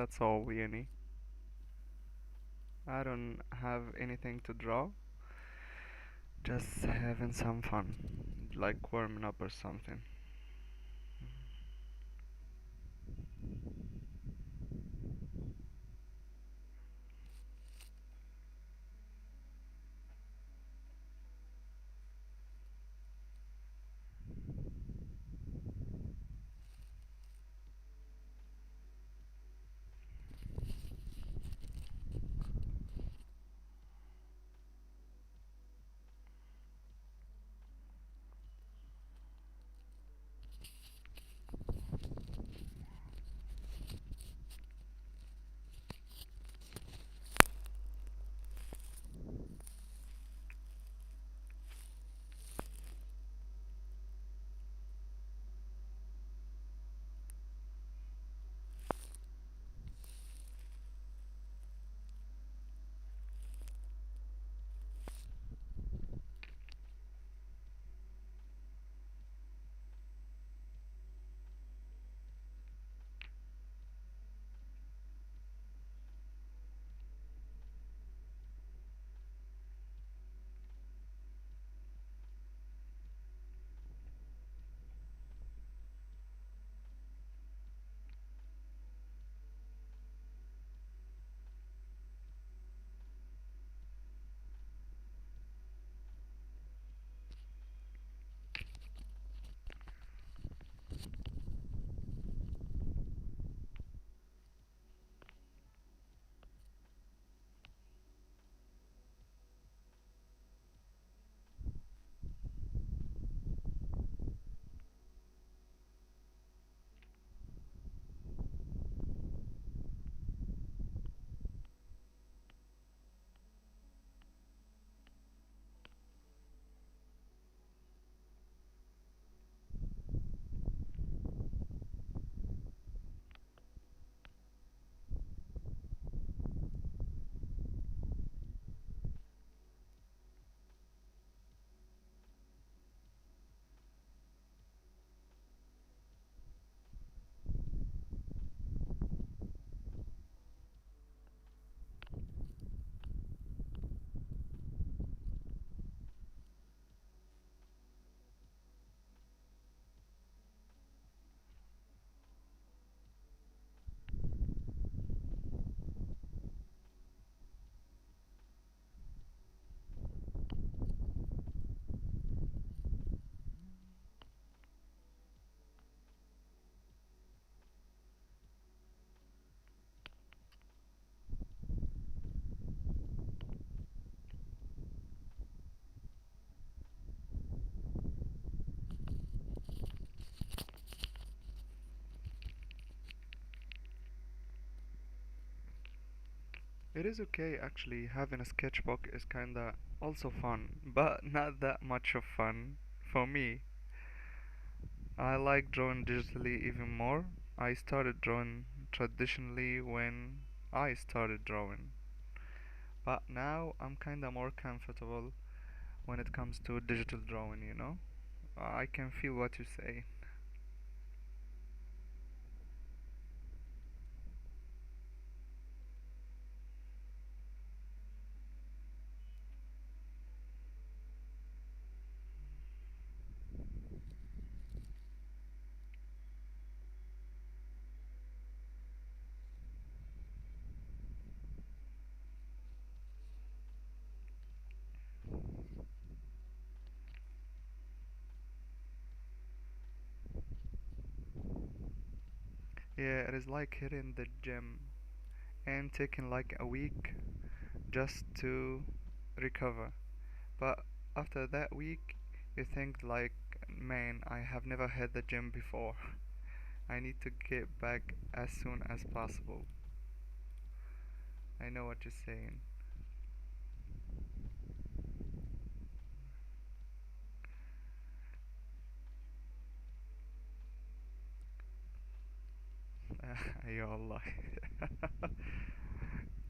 that's all يعني. I don't have anything to draw, just having some fun, like warming up or something. It is okay actually, having a sketchbook is kinda also fun, but not that much of fun for me. I like drawing digitally even more. I started drawing traditionally when I started drawing, but now I'm kinda more comfortable when it comes to digital drawing. I can feel what you say. Yeah, it is like hitting the gym and taking like a week just to recover. But after that week, you think like, man, I have never hit the gym before. I need to get back as soon as possible. I know what you're saying. اي والله.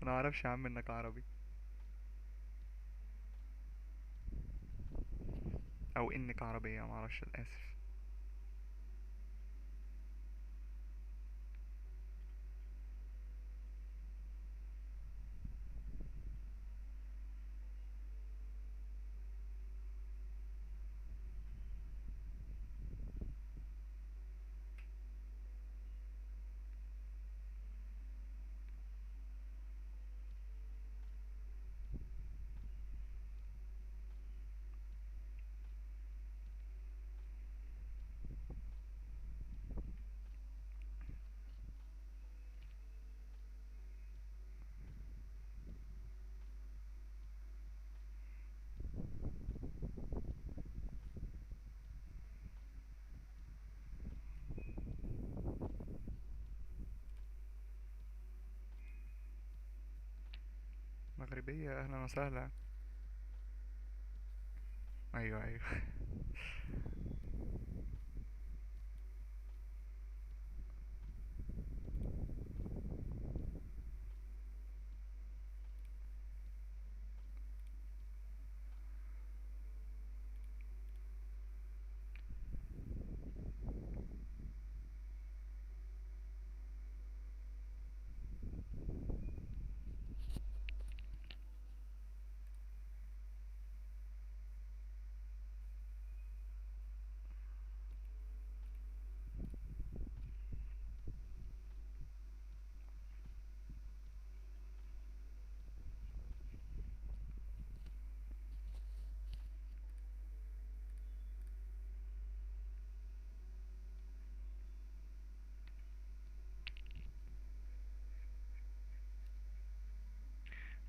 انا اعرفش يا عم انك عربي، او انك عربية، ما اعرفش، الاسف. المغربية أهلا وسهلا. أيوة أيوة.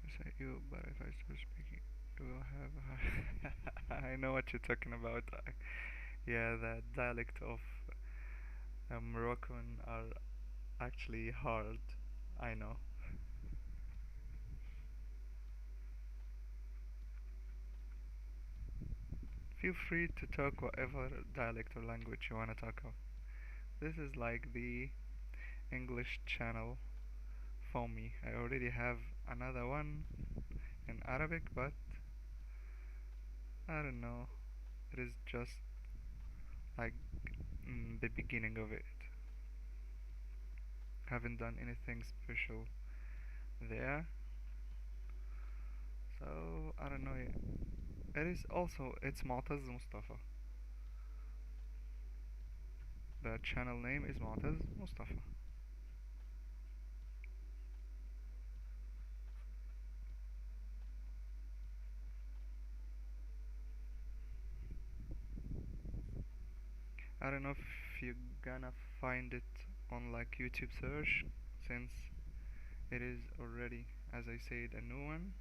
Yes, you, but if I start speaking, you will have. I know what you're talking about. Yeah, the dialect of Moroccan are actually hard. I know. Feel free to talk whatever dialect or language you want to talk of. This is like the English channel for me. I already have another one in Arabic, but I don't know. It is just like the beginning of it. Haven't done anything special there, so I don't know yet. It is also it's Mu'taz Mustafa. The channel name is Mu'taz Mustafa. I don't know if you're gonna find it on like YouTube search since it is already, as I said, a new one.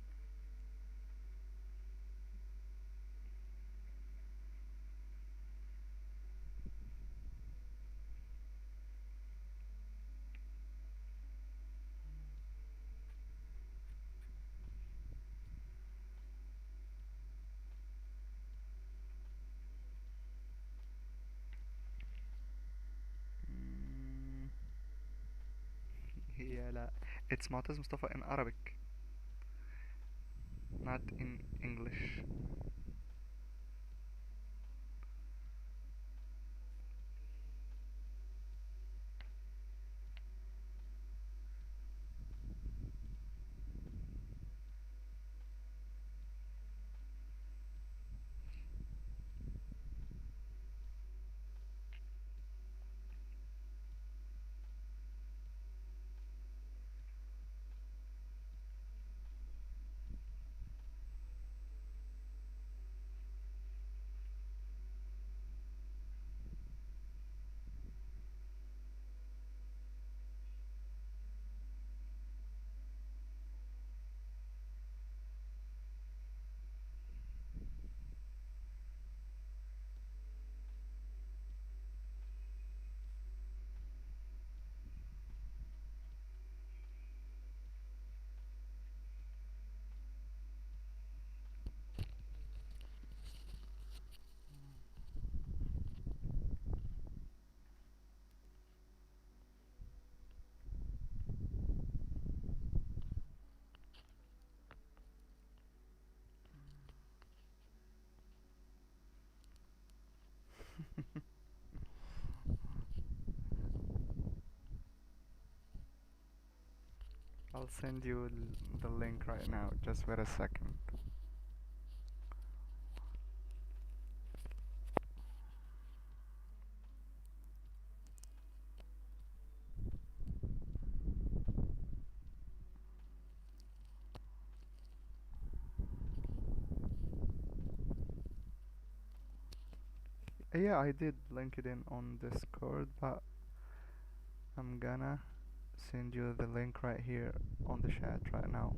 Mm, yeah, لا. It's Mu'taz Mustafa in Arabic, not in English. I'll send you the link right now. Just wait a second. Yeah, I did link it in on Discord, but I'm gonna send you the link right here on the chat right now.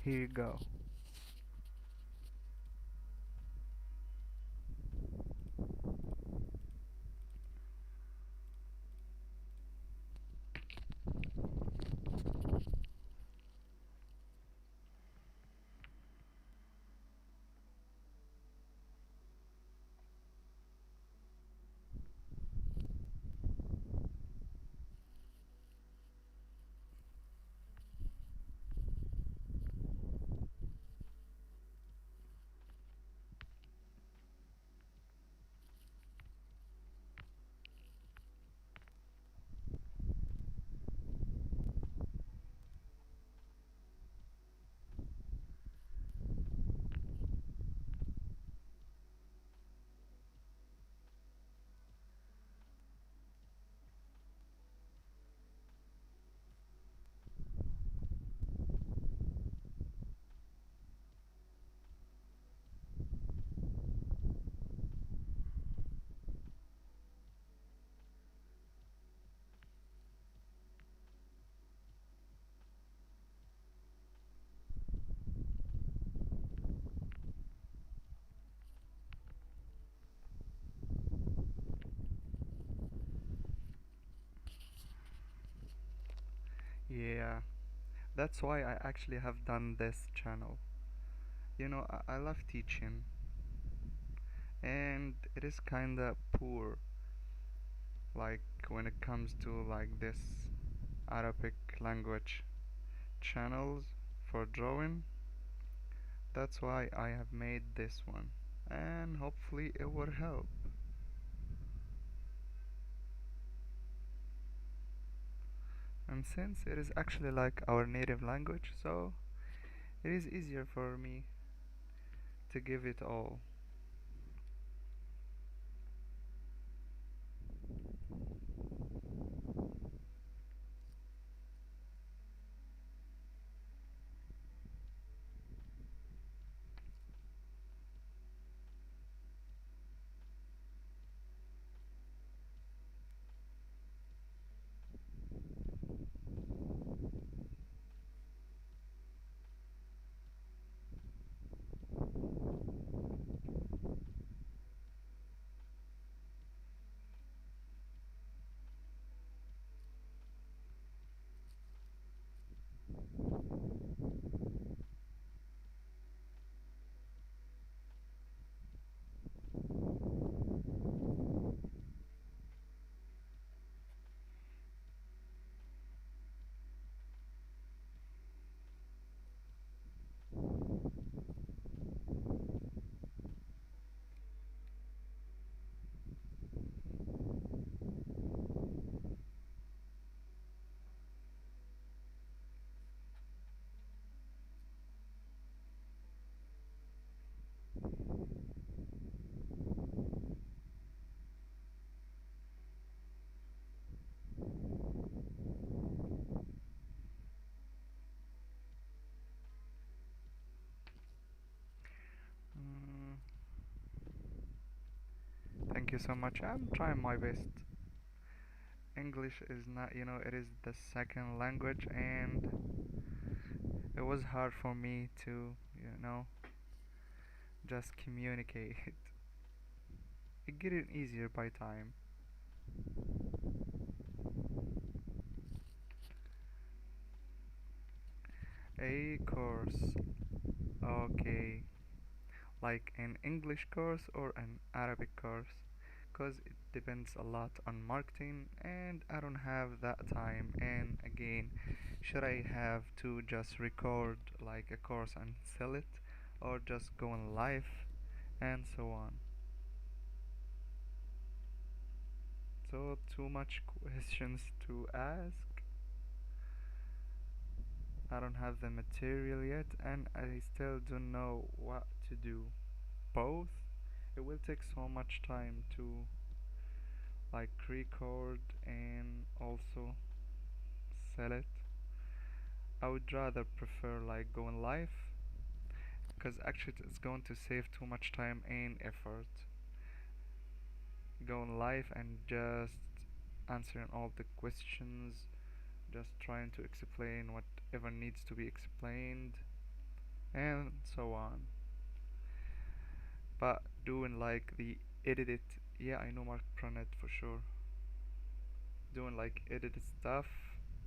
Here you go. Yeah, that's why I actually have done this channel. I love teaching, and it is kinda poor, like when it comes to like this Arabic language channels for drawing. That's why I have made this one, and hopefully it will help. And since it is actually like our native language, so it is easier for me to give it all. Mm, thank you so much. I'm trying my best. English is not, it is the second language, and it was hard for me to, just communicate. It getting easier by time. A course. Okay. Like an English course or an Arabic course. Because it depends a lot on marketing, and I don't have that time. And again, should I have to just record like a course and sell it, or just go on live and so on? So, too much questions to ask. I don't have the material yet, and I still don't know what to do. Both? It will take so much time to like record and also sell it. I would rather prefer like going live, because actually it's going to save too much time and effort. Going live and just answering all the questions, just trying to explain whatever needs to be explained, and so on. But doing like the edited, yeah, I know Mark Pronet for sure. Doing like edited stuff,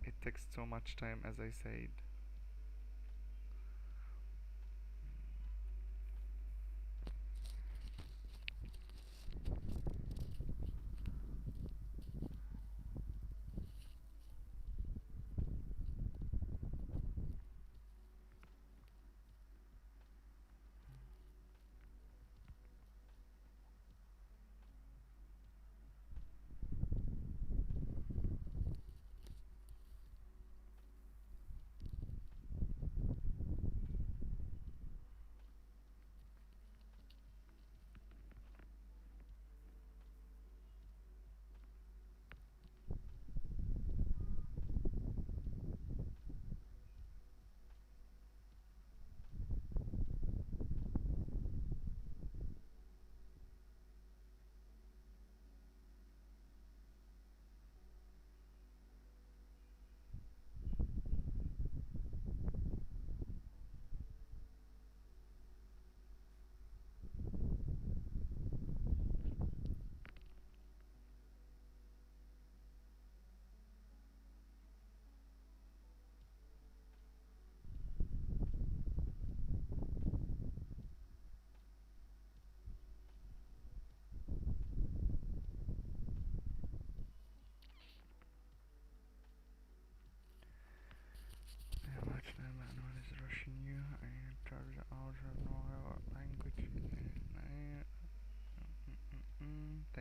it takes so much time, as I said.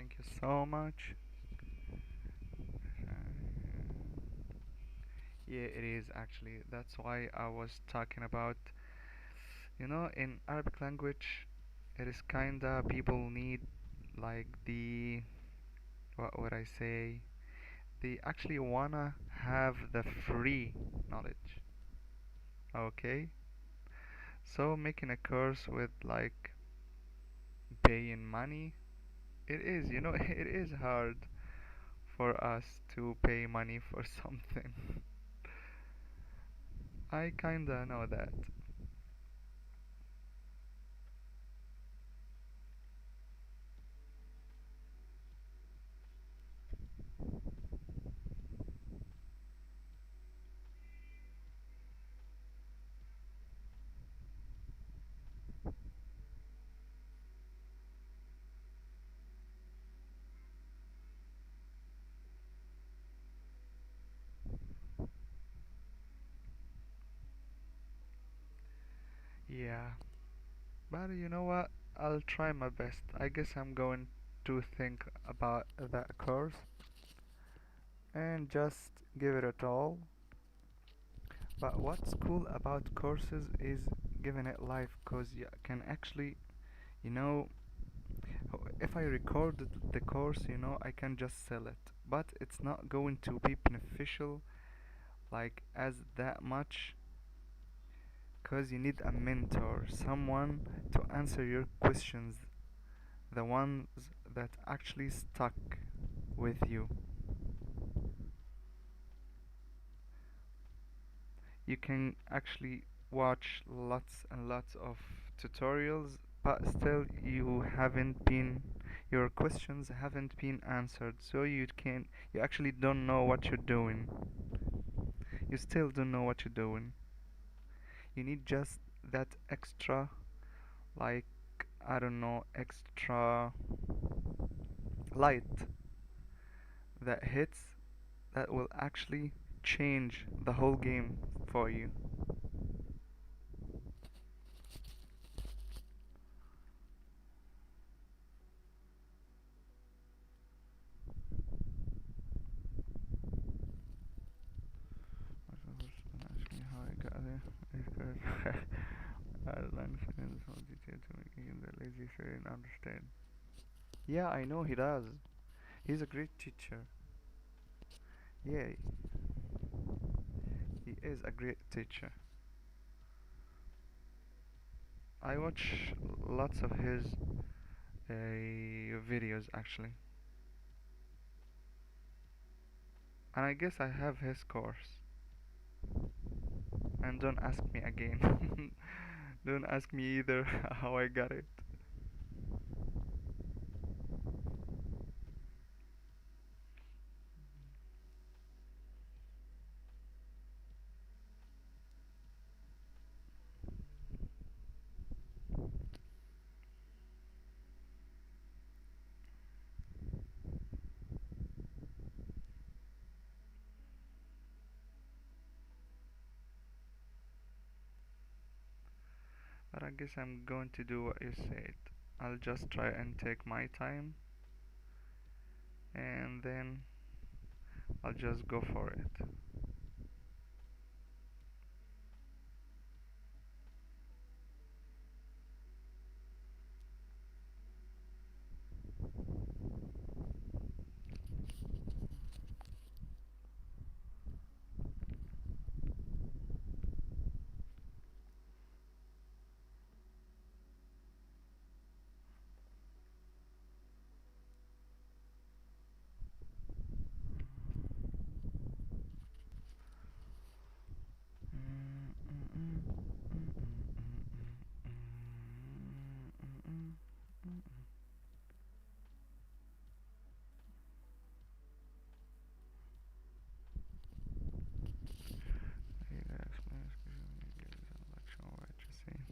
Thank you so much. Yeah, it is actually. That's why I was talking about, in Arabic language, it is kinda people need like what would I say? They actually wanna have the free knowledge. Okay? So making a course with like paying money, it is, it is hard for us to pay money for something. I kinda know that. Yeah. But you know what? I'll try my best. I guess I'm going to think about that course and just give it a all. But what's cool about courses is giving it life, cause you can actually, you know, if I recorded the course, I can just sell it. But it's not going to be beneficial like as that much, cause you need a mentor, someone to answer your questions, the ones that actually stuck with you. You can actually watch lots and lots of tutorials, but still your questions haven't been answered, so you actually don't know what you're doing. You still don't know what you're doing. You need just that extra, like, I don't know, extra light that hits that will actually change the whole game for you. Ask me how I got there. Because I learned in so detail to make him the lazy so didn't understand. Yeah, I know he does. He's a great teacher. Yeah, he is a great teacher. I watch lots of his videos actually, and I guess I have his course. And don't ask me again. Don't ask me either how I got it. But I guess I'm going to do what you said. I'll just try and take my time, and then I'll just go for it.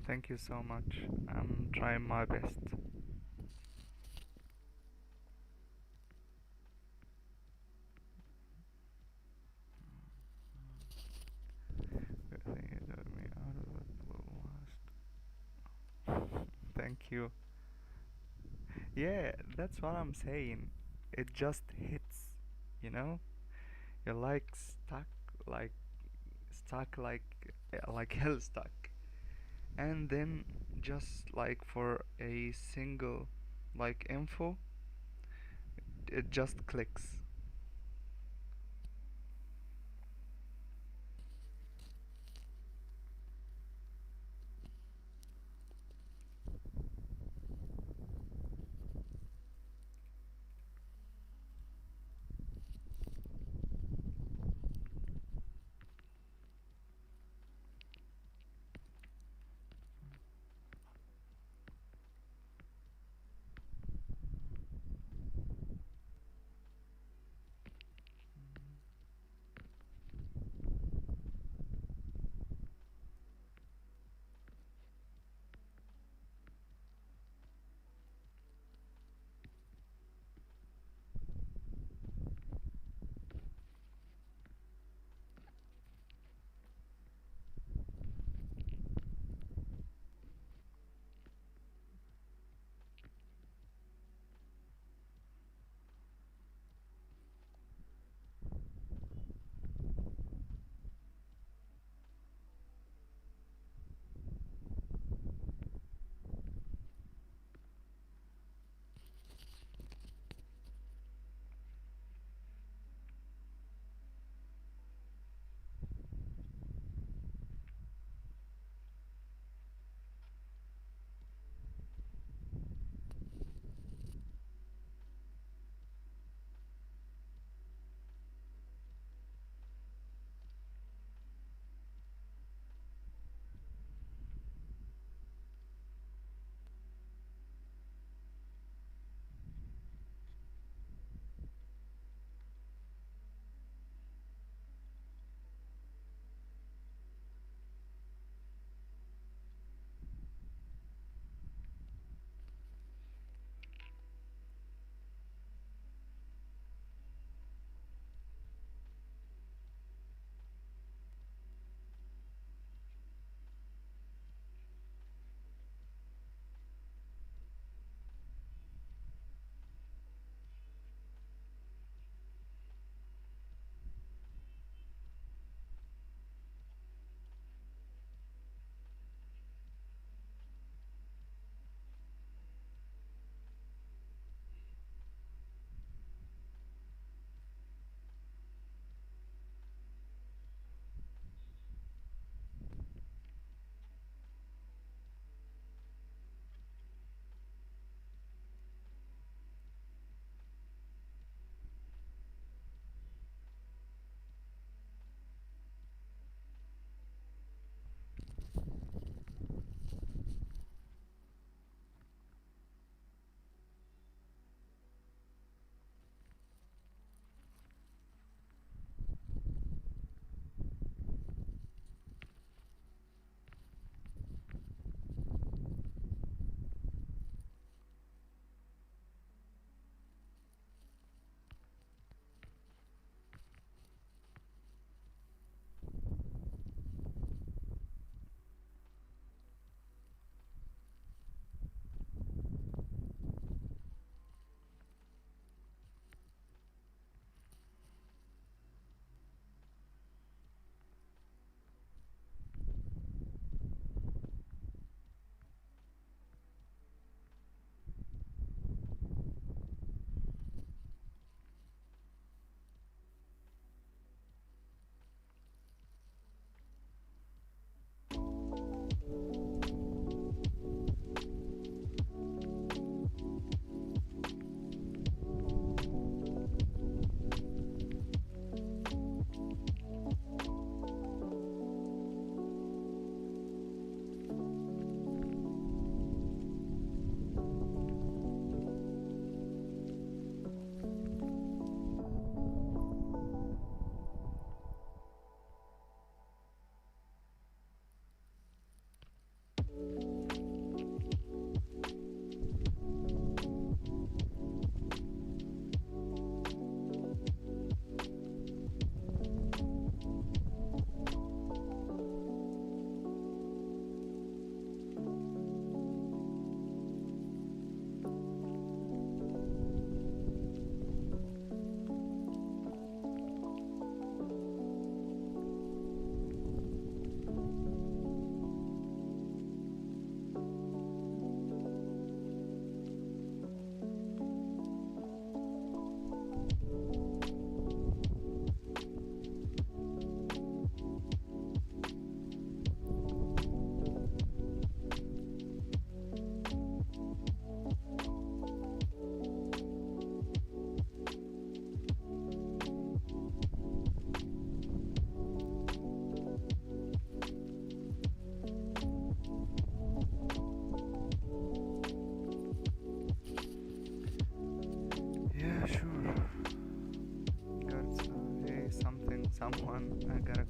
Thank you so much. I'm trying my best. Good thing you got me out of it last. Thank you. Yeah, that's what I'm saying. It just hits, you know? You're like like like hell stuck. And then just like for a single like info, it just clicks.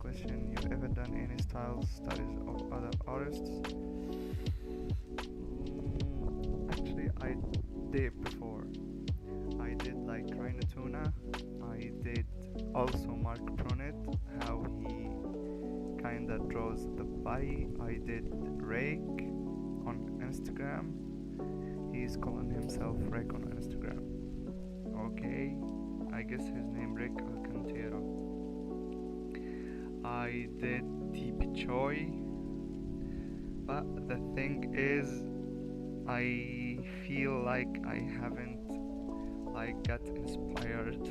question, you ever done any style studies of other artists? Actually, I did before. I did like Raina Tuna. I did also Mark Pronet, how he kinda draws the body. I did Rake on Instagram. He's calling himself Rake on Instagram. Okay, I guess his name Rick Alcantara. I did TP Choi, but the thing is, I feel like I haven't like got inspired.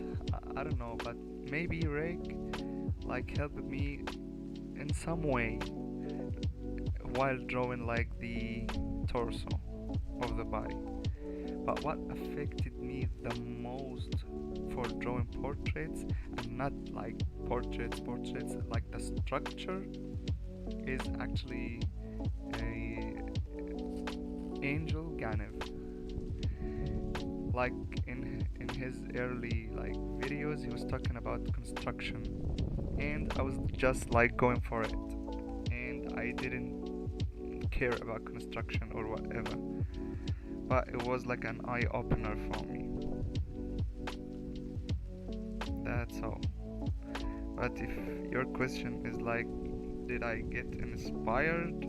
I don't know, but maybe Rick like helped me in some way while drawing like the torso of the body. But what affected me the most for drawing portraits, and not like portraits, like the structure, is actually a Angel Ganev. Like in his early like videos, he was talking about construction, and I was just like going for it, and I didn't care about construction or whatever, but it was like an eye opener for me. That's all. But if your question is like, did I get inspired?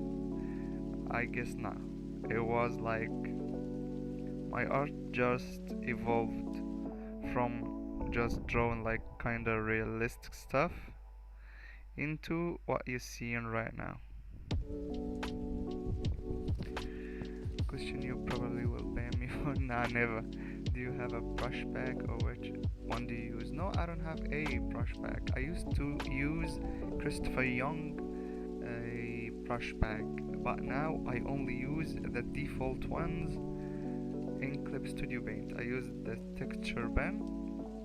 I guess not. It was like my art just evolved from just drawing like kinda realistic stuff into what you're seeing right now. Question you probably will ban me for. Nah, never. Do you have a brush bag, or which one do you use? No, I don't have a brush bag. I used to use Christopher Young a brush bag, but now I only use the default ones in Clip Studio Paint. I use the texture pen,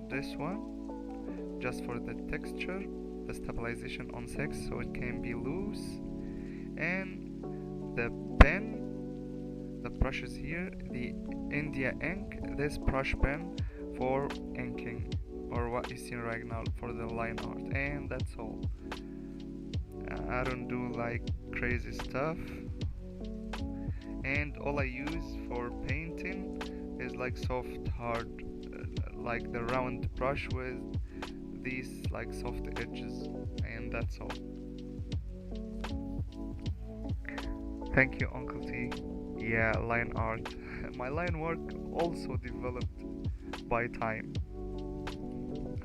this one, just for the texture, the stabilization on 6 so it can be loose, and the pen, the brushes here, the India ink, this brush pen for inking, or what you see right now for the line art, and that's all. I don't do like crazy stuff, and all I use for painting is like soft hard, like the round brush with these like soft edges, and that's all. Thank you, Uncle T. Yeah, line art. My line work also developed by time.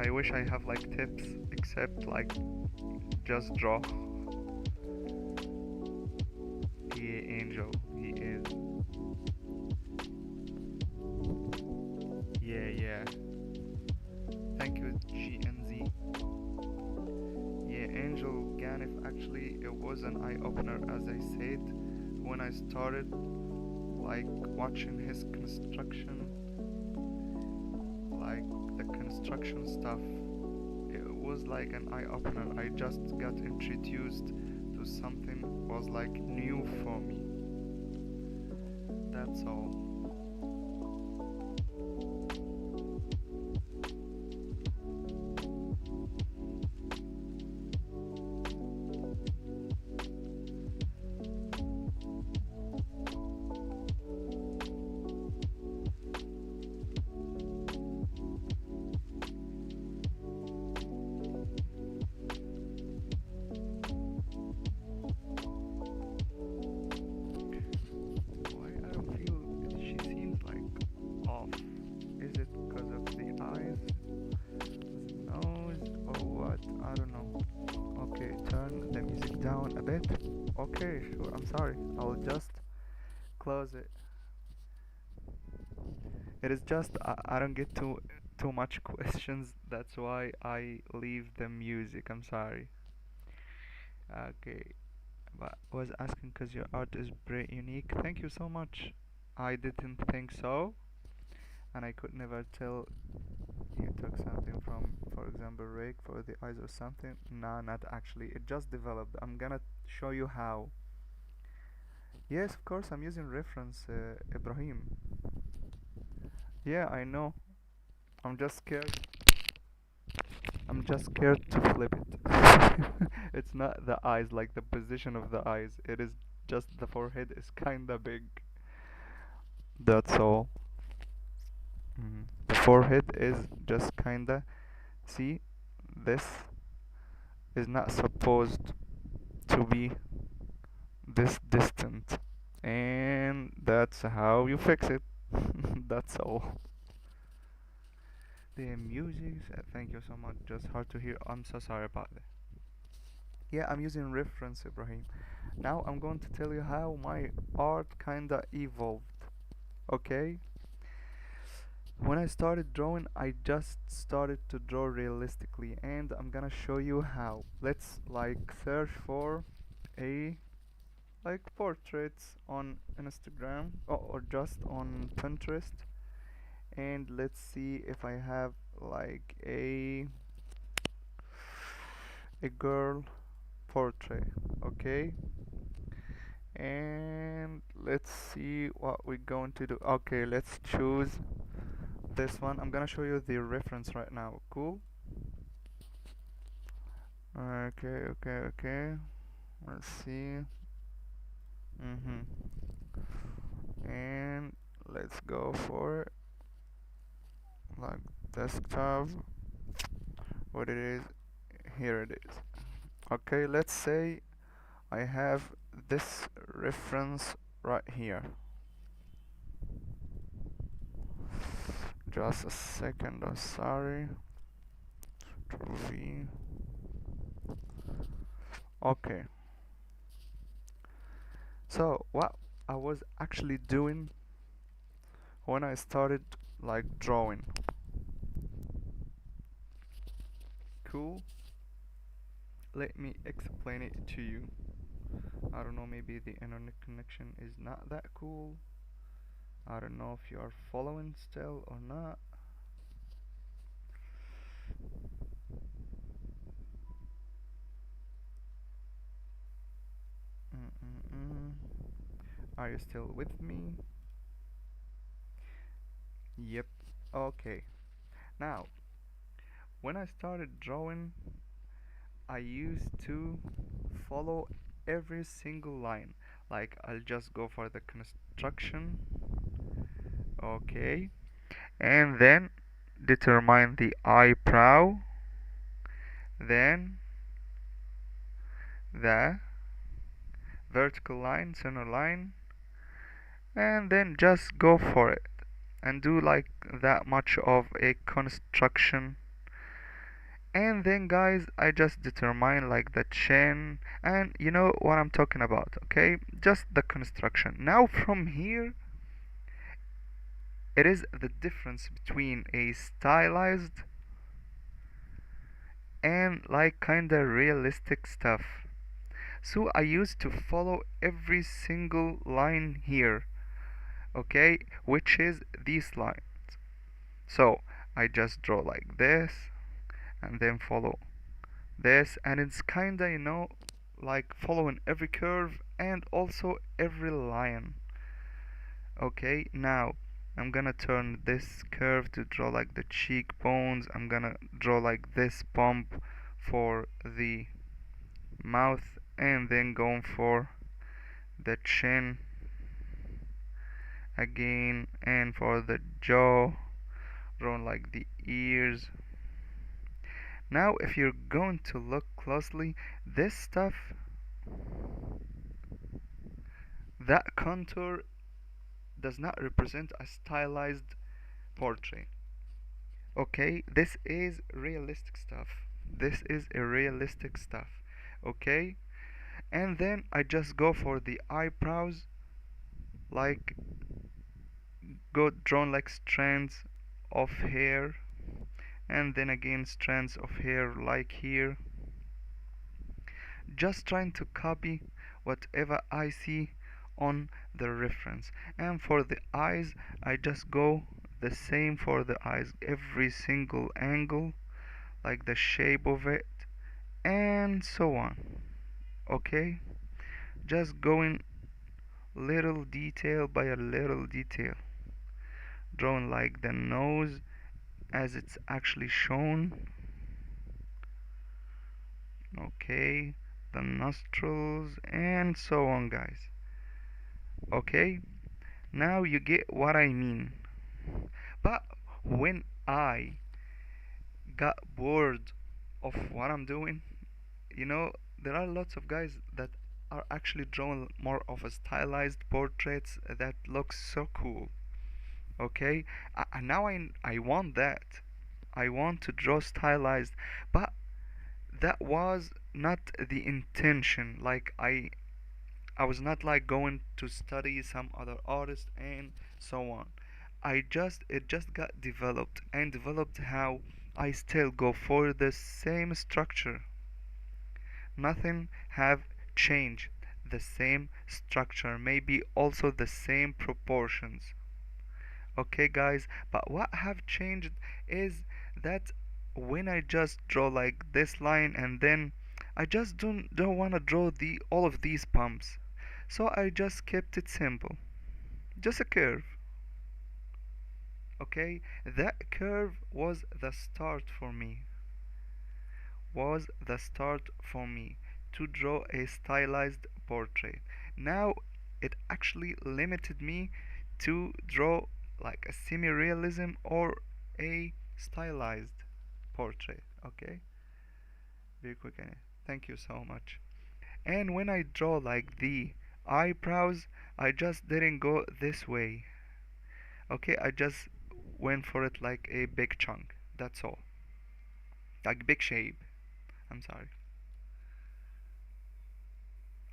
I wish I have like tips, except like just draw. Yeah, Angel, he is. Yeah. Thank you, GNZ. Yeah, Angel Ganif, actually, it was an eye opener, as I said, when I started like watching his construction, like the construction stuff. It was like an eye opener. I just got introduced to something was like new for me. That's all. Why I don't feel she seems like off. Is it because of the eyes, the nose, or what? I don't know. Okay, turn the music down a bit. Okay, sure. I'm sorry. I'll just close it. It is just I don't get too much questions. That's why I leave the music. I'm sorry. Okay, but was asking because your art is very unique. Thank you so much. I didn't think so, and I could never tell you took something from, for example, Rick for the eyes or something. Nah, not actually. It just developed. I'm gonna show you how. Yes, of course, I'm using reference Ibrahim. Yeah, I know. I'm just scared. I'm just scared to flip it. It's not the eyes, like the position of the eyes. It is just the forehead is kinda big. That's all. The forehead is just kinda. See, this is not supposed to be this distant. And that's how you fix it. That's all. The music, thank you so much. Just hard to hear. I'm so sorry about that. Yeah, I'm using reference, Ibrahim. Now I'm going to tell you how my art kinda evolved. Okay? When I started drawing, I just started to draw realistically, and I'm gonna show you how. Let's like search for a like portraits on Instagram or just on Pinterest, and let's see if I have like a girl portrait. Okay, and let's see what we're going to do. Okay, let's choose this one. I'm gonna show you the reference right now. Cool. Okay. Let's see. And let's go for it. Like desktop. What it is? Here it is. Okay, let's say I have this reference right here. Just a second. I'm sorry. V. Okay. So what I was actually doing when I started like drawing. Cool. Let me explain it to you. I don't know, maybe the internet connection is not that cool. I don't know if you are following still or not. Mm-mm-mm. Are you still with me? Yep. Okay. Now, when I started drawing, I used to follow every single line. Like, I'll just go for the construction. Okay. And then determine the eyebrow. Then the vertical line, center line. And then just go for it. And do like that much of a construction. And then guys, I just determine like the chin, and you know what I'm talking about. Okay, just the construction. Now from here, it is the difference between a stylized and like kinda realistic stuff. So I used to follow every single line here, okay, which is these lines. So I just draw like this and then follow this, and it's kinda, like following every curve and also every line. Okay, now I'm gonna turn this curve to draw like the cheekbones. I'm gonna draw like this bump for the mouth, and then going for the chin again, and for the jaw, drawing like the ears. Now if you're going to look closely, this stuff, that contour does not represent a stylized portrait. Okay, this is realistic stuff. This is a realistic stuff. Okay, and then I just go for the eyebrows, like go drawn like strands of hair, and then again strands of hair like here, just trying to copy whatever I see on the reference. And for the eyes, I just go the same for the eyes, every single angle, like the shape of it, and so on. Okay, just going little detail by a little detail, drawing like the nose as it's actually shown. Okay, the nostrils, and so on, guys. Okay, now you get what I mean. But when I got bored of what I'm doing, you know, there are lots of guys that are actually drawing more of a stylized portraits that looks so cool. Okay, and now I want that. I want to draw stylized, but that was not the intention. Like I was not like going to study some other artist and so on. It just got developed and developed how I still go for the same structure. Nothing have changed. The same structure, maybe also the same proportions. Okay, guys, but what have changed is that when I just draw like this line and then I just don't want to draw the all of these bumps. So I just kept it simple. Just a curve. Okay? That curve was the start for me. Was the start for me to draw a stylized portrait. Now it actually limited me to draw like a semi-realism or a stylized portrait. Okay, very quick. Thank you so much. And when I draw like the eyebrows, I just didn't go this way. Okay, I just went for it like a big chunk. That's all. Like big shape. I'm sorry.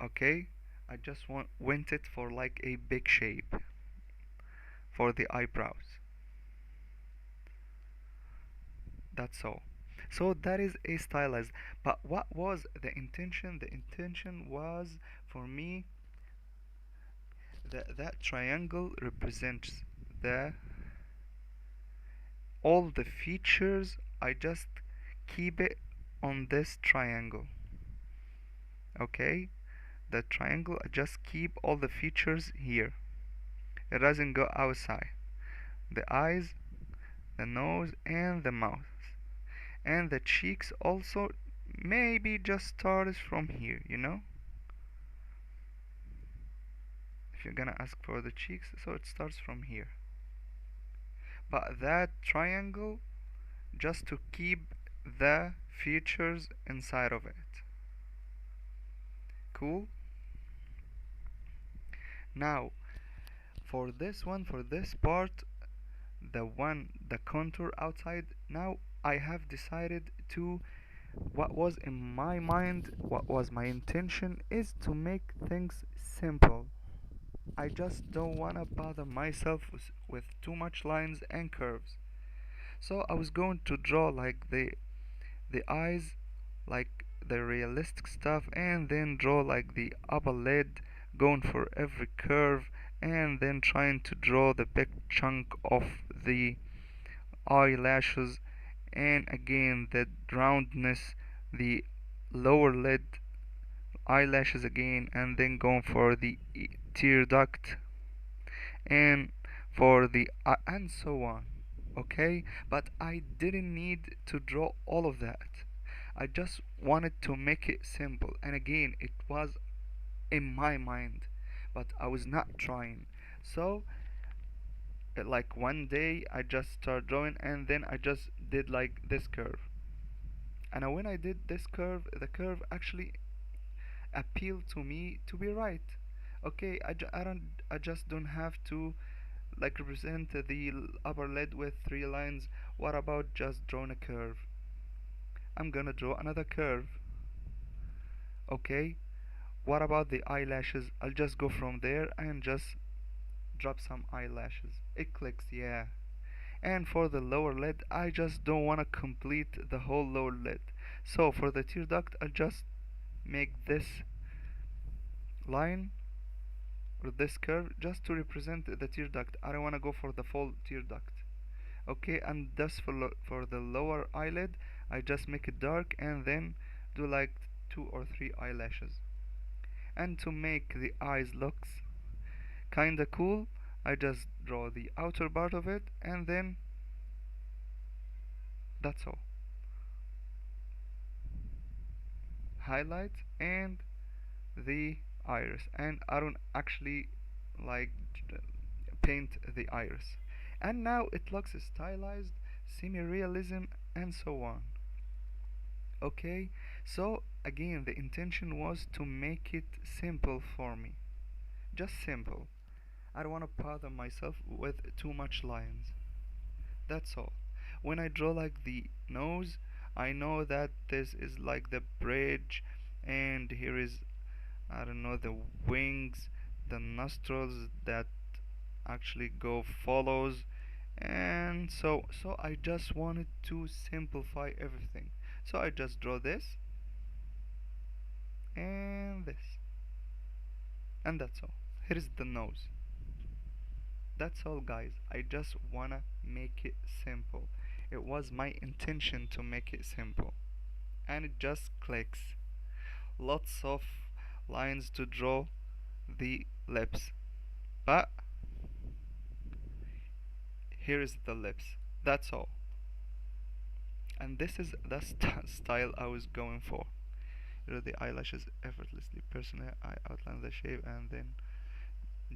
Okay, I just went it for like a big shape for the eyebrows. That's all. So that is a stylized. But what was the intention? The intention was for me that that triangle represents the all the features. I just keep it on this triangle. Okay, the triangle, I just keep all the features here. It doesn't go outside. The eyes, the nose, and the mouth. And the cheeks also maybe just starts from here, you know? If you're gonna ask for the cheeks, so it starts from here. But that triangle just to keep the features inside of it. Cool? Now, for this part, the contour outside, now I have decided to, what was in my mind, what was my intention is to make things simple. I just don't want to bother myself with too much lines and curves. So I was going to draw like the eyes, like the realistic stuff, and then draw like the upper lid, going for every curve, and then trying to draw the big chunk of the eyelashes, and again the roundness, the lower lid, eyelashes again, and then going for the tear duct, and for the and so on. Okay, but I didn't need to draw all of that. I just wanted to make it simple, and again it was in my mind, but I was not trying. So like one day I just started drawing, and then I just did like this curve. And when I did this curve, the curve actually appealed to me to be right. Okay, I just don't have to like represent the upper lid with three lines. What about just drawing a curve? I'm gonna draw another curve. Okay, what about the eyelashes? I'll just go from there and just drop some eyelashes. It clicks, yeah. And for the lower lid, I just don't want to complete the whole lower lid. So for the tear duct, I'll just make this line or this curve just to represent the tear duct. I don't want to go for the full tear duct. Okay, and thus for the lower eyelid, I just make it dark and then do like two or three eyelashes. And to make the eyes looks kinda cool, I just draw the outer part of it, and then that's all. highlight and the iris, and I don't actually like paint the iris, and now it looks stylized, semi-realism, and so on. Okay, so again the intention was to make it simple for me, just simple. I don't want to bother myself with too much lines. That's all. When I draw like the nose, I know that this is like the bridge, and here is, I don't know, the wings, the nostrils that actually go follows, and so I just wanted to simplify everything. So I just draw this and this, and that's all. Here is the nose. That's all, guys. I just wanna make it simple. It was my intention to make it simple, and it just clicks. Lots of lines to draw the lips, but here is the lips. That's all. And this is the style I was going for. You know, the eyelashes effortlessly personal. I outline the shape and then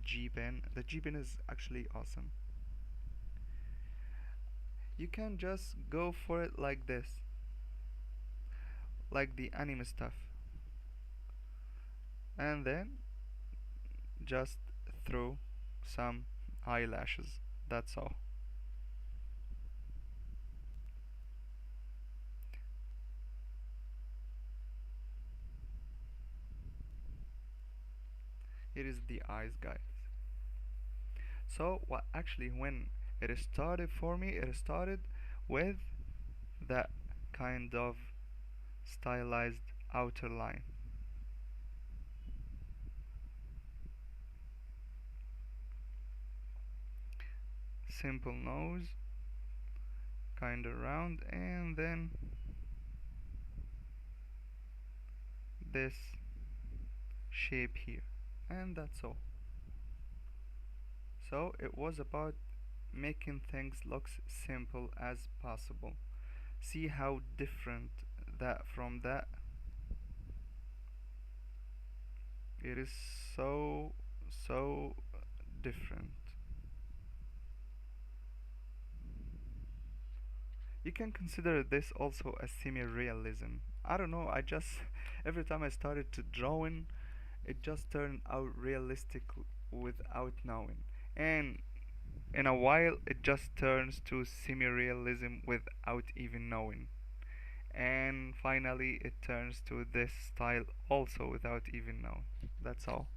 G pen. The G pen is actually awesome. You can just go for it like this, like the anime stuff, and then just throw some eyelashes. That's all. Here is the eyes, guys. So what actually when it started for me, it started with that kind of stylized outer line. Simple nose, kinda round, and then this shape here. And that's all. So it was about making things look simple as possible. See how different that from that. It is so different. You can consider this also as semi-realism. I don't know, I just every time I started to drawing, it just turned out realistic without knowing. And in a while it just turns to semi-realism without even knowing. And finally it turns to this style also without even knowing. That's all.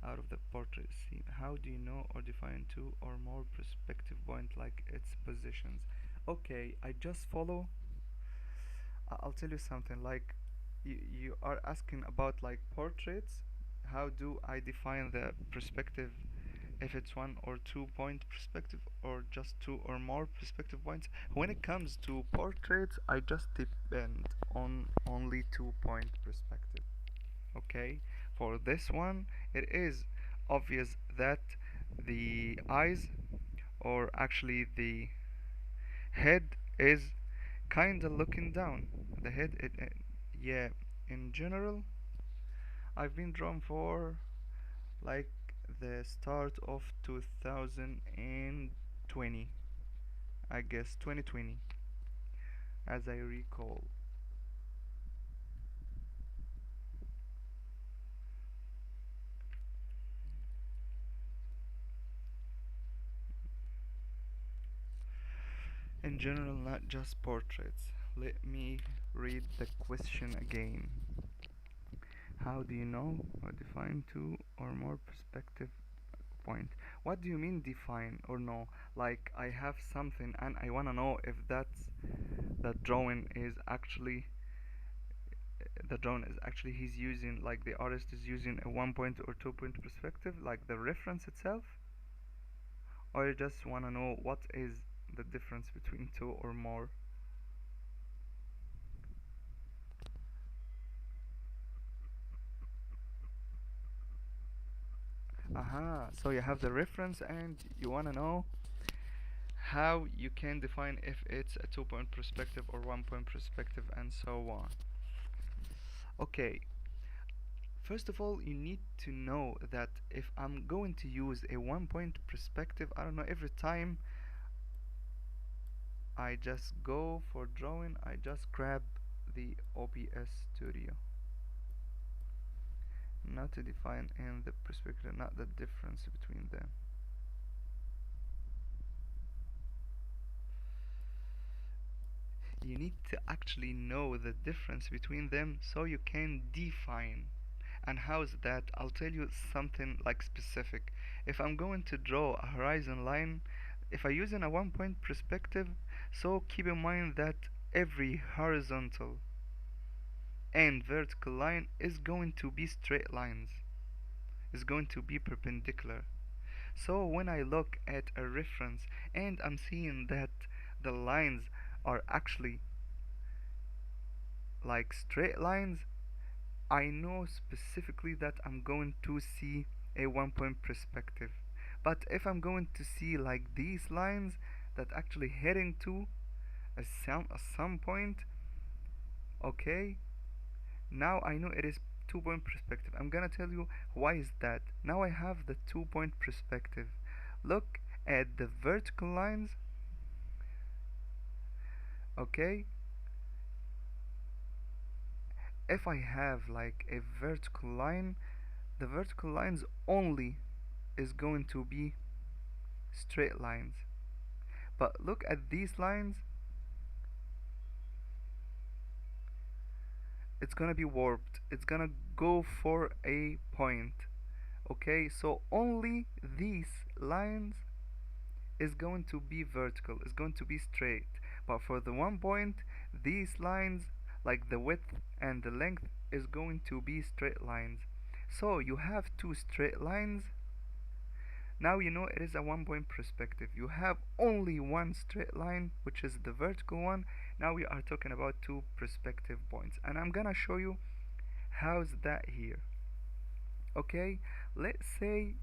Out of the portrait scene, how do you know or define two or more perspective point like its positions? Okay, I just follow. I'll tell you something, like you are asking about like portraits. How do I define the perspective, if it's one or 2 point perspective or just two or more perspective points? When it comes to portraits, I just depend on only 2 point perspective. Okay, for this one it is obvious that the eyes, or actually the head, is kinda looking down. The head, yeah, in general I've been drawn for like the start of 2020, I guess 2020, as I recall. In general, not just portraits. Let me read the question again. How do you know or define two or more perspective point? What do you mean define or know? Like I have something and I wanna know if that drawing is actually the drawing is actually he's using, like the artist is using a 1 point or 2 point perspective, like the reference itself, or you just wanna know what is the difference between two or more. Aha, so you have the reference and you wanna know how you can define if it's a 2 point perspective or 1 point perspective and so on. Okay, first of all, you need to know that if I'm going to use a one point perspective, I don't know, every time I just go for drawing, I just grab the OBS Studio. Not to define in the perspective, not the difference between them. You need to actually know the difference between them so you can define. And how's that? I'll tell you something like specific. If I'm going to draw a horizon line, if I use in a one point perspective, so keep in mind that every horizontal and vertical line is going to be straight lines, is going to be perpendicular. So when I look at a reference and I'm seeing that the lines are actually like straight lines, I know specifically that I'm going to see a one point perspective. But if I'm going to see like these lines that actually heading to some point, okay, now I know it is 2 point perspective. I'm gonna tell you why is that. Now I have the 2 point perspective. Look at the vertical lines, okay? If I have like a vertical line, the vertical lines only is going to be straight lines. But look at these lines, it's gonna be warped. It's gonna go for a point. Okay, so only these lines is going to be vertical, is going to be straight. But for the one point, these lines, like the width and the length, is going to be straight lines. So you have two straight lines. Now you know it is a one point perspective. You have only one straight line, which is the vertical one. Now we are talking about two perspective points. And I'm gonna show you how's that here. Okay, let's say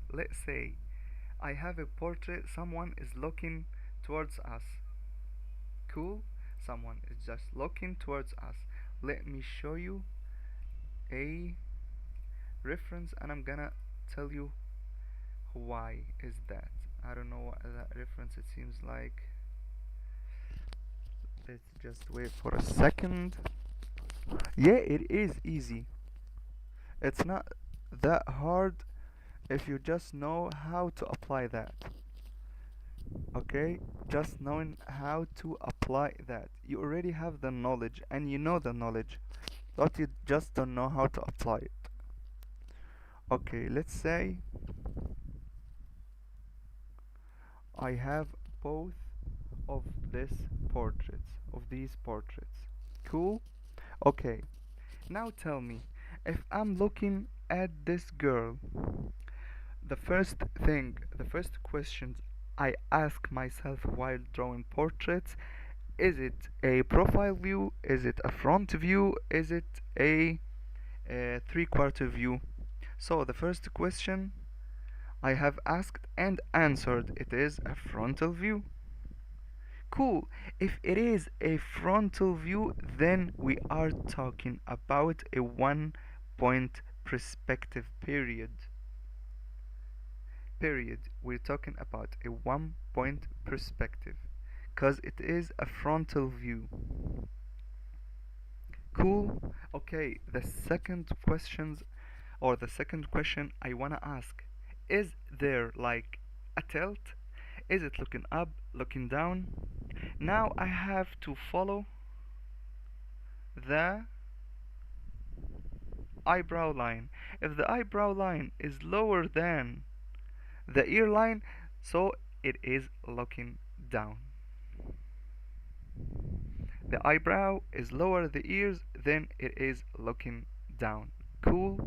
I have a portrait, someone is looking towards us. Cool? Someone is just looking towards us. Let me show you a reference and I'm gonna tell you why is that. I don't know what that reference it seems like. Let's just wait for a second. Yeah, it is easy. It's not that hard if you just know how to apply that. Okay, just knowing how to apply that, you already have the knowledge and you know the knowledge, but you just don't know how to apply it. Okay, let's say I have both of these portraits. Cool. Okay, now tell me, if I'm looking at this girl, the first questions I ask myself while drawing portraits: is it a profile view? Is it a front view? Is it a three-quarter view? So the first question I have asked and answered, it is a frontal view. Cool. If it is a frontal view, then we are talking about a one point perspective period. We're talking about a one point perspective because it is a frontal view. Cool. Okay, the second question I wanna ask, is there like a tilt? Is it looking up, looking down? Now I have to follow the eyebrow line. If the eyebrow line is lower than the ear line, so it is looking down. The eyebrow is lower the ears, then it is looking down. Cool?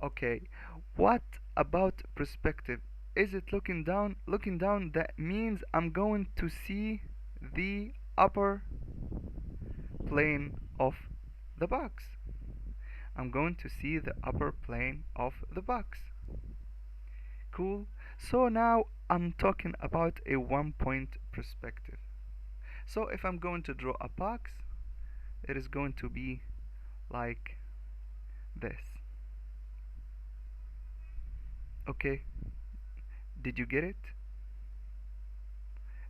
Okay, what about perspective? Is it looking down? Looking down, that means I'm going to see the upper plane of the box. I'm going to see the upper plane of the box. Cool? So now I'm talking about a one point perspective. So if I'm going to draw a box, it is going to be like this. Okay, did you get it?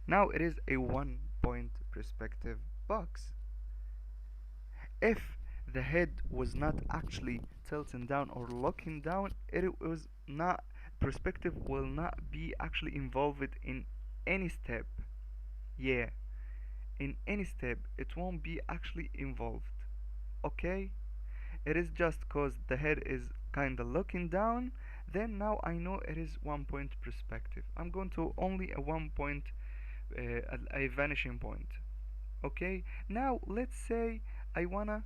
Now it is a 1 point perspective box. If the head was not actually tilting down or looking down, it was not, perspective will not be actually involved in any step. Yeah, in any step it won't be actually involved. Okay, it is just cause the head is kinda looking down, then now I know it is 1 point perspective. I'm going to only a 1 point, a vanishing point. Okay, now let's say I wanna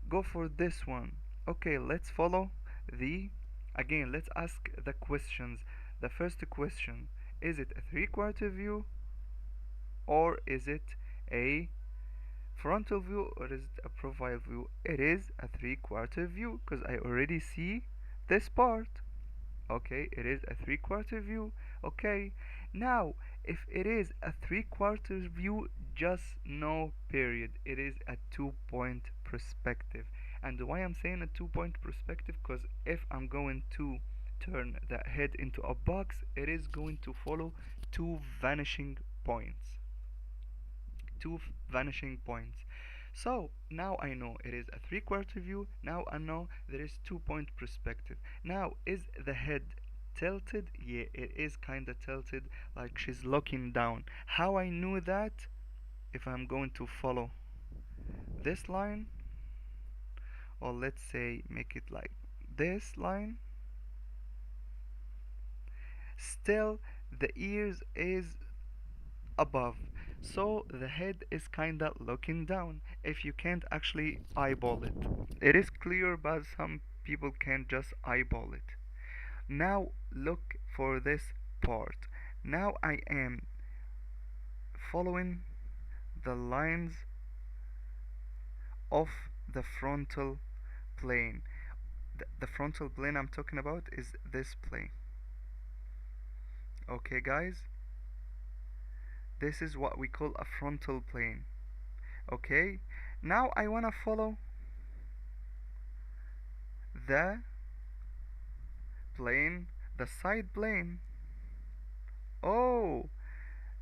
go for this one. Okay, let's follow the, again, let's ask the questions. The first question, is it a three-quarter view, or is it a frontal view, or is it a profile view? It is a three-quarter view because I already see this part. Okay, it is a three-quarter view. Okay, now if it is a three-quarter view, just no period, it is a 2 point perspective. And why I'm saying a 2 point perspective, because if I'm going to turn the head into a box, it is going to follow two vanishing points. Two vanishing points. So now I know it is a three-quarter view. Now I know there is 2 point perspective. Now is the head tilted? Yeah, it is kinda tilted, like she's looking down. How I knew that? If I'm going to follow this line, or let's say make it like this line, still the ears is above, so the head is kinda looking down. If you can't actually eyeball it, it is clear, but some people can just eyeball it. Now look for this part. Now I am following the lines of the frontal plane. The frontal plane I'm talking about is this plane. Okay guys, this is what we call a frontal plane. Okay, now I wanna follow the plane, the side plane. Oh,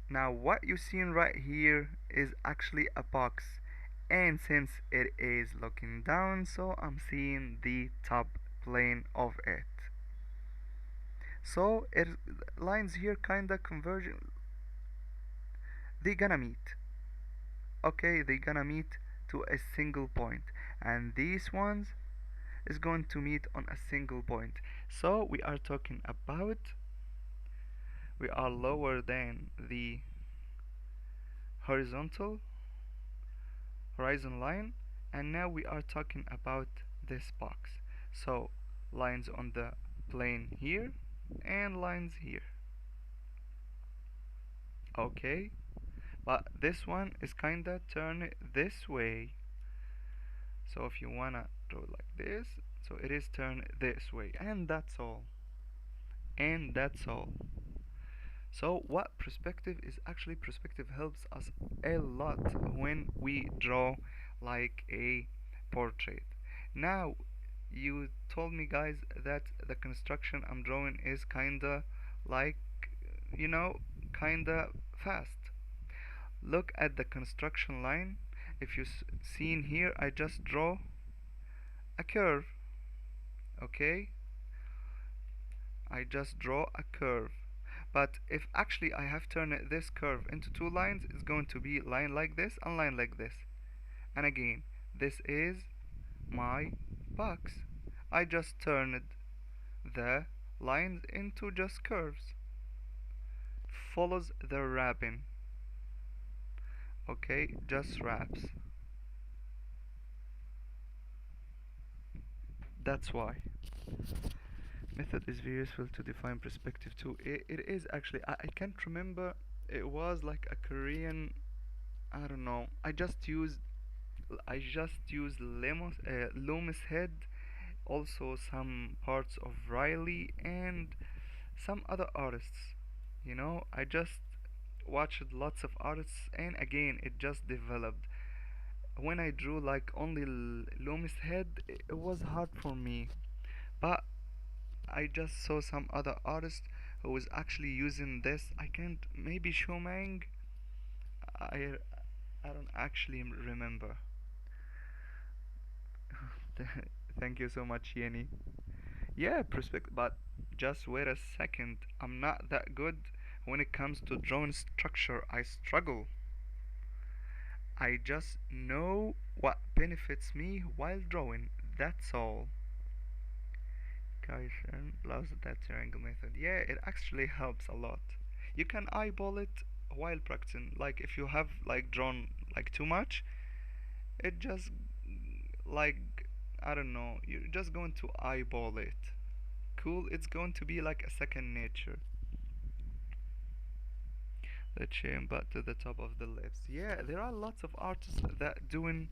now what you seen right here is actually a box, and since it is looking down, so I'm seeing the top plane of it. So it lines here kinda converging, they gonna meet. Okay, they gonna meet to a single point, and these ones is going to meet on a single point. So we are talking about, we are lower than the horizontal horizon line, and now we are talking about this box. So lines on the plane here and lines here. Okay, but this one is kinda turned this way, so if you wanna draw it like this, so it is turned this way, and that's all. And that's all. So what perspective is actually, perspective helps us a lot when we draw like a portrait. Now you told me guys that the construction I'm drawing is kinda like, you know, kinda fast. Look at the construction line. If you seen here, I just draw a curve. Okay, I just draw a curve. But if actually I have turned this curve into two lines, it's going to be line like this and line like this. And again, this is my box. I just turned the lines into just curves. Follows the wrapping. Okay, just wraps. That's why. Method is very useful to define perspective too. It is actually, I can't remember, it was like a Korean, I don't know. I just used Loomis Head, also some parts of Riley and some other artists. I just watched lots of artists, and again it just developed. when I drew like only Loomis head, it was hard for me. But I just saw some other artist who was actually using this. I can't, maybe Shumang. I I don't actually remember. Thank you so much, Yeni. Yeah, perspective, but just wait a second. I'm not that good when it comes to drawing structure. I struggle. I just know what benefits me while drawing. That's all. Kaishan loves that triangle method. Yeah, it actually helps a lot. You can eyeball it while practicing. Like if you have like drawn like too much, it just like I don't know, you're just going to eyeball it. Cool, it's going to be like a second nature. The chin but to the top of the lips. Yeah, there are lots of artists that doing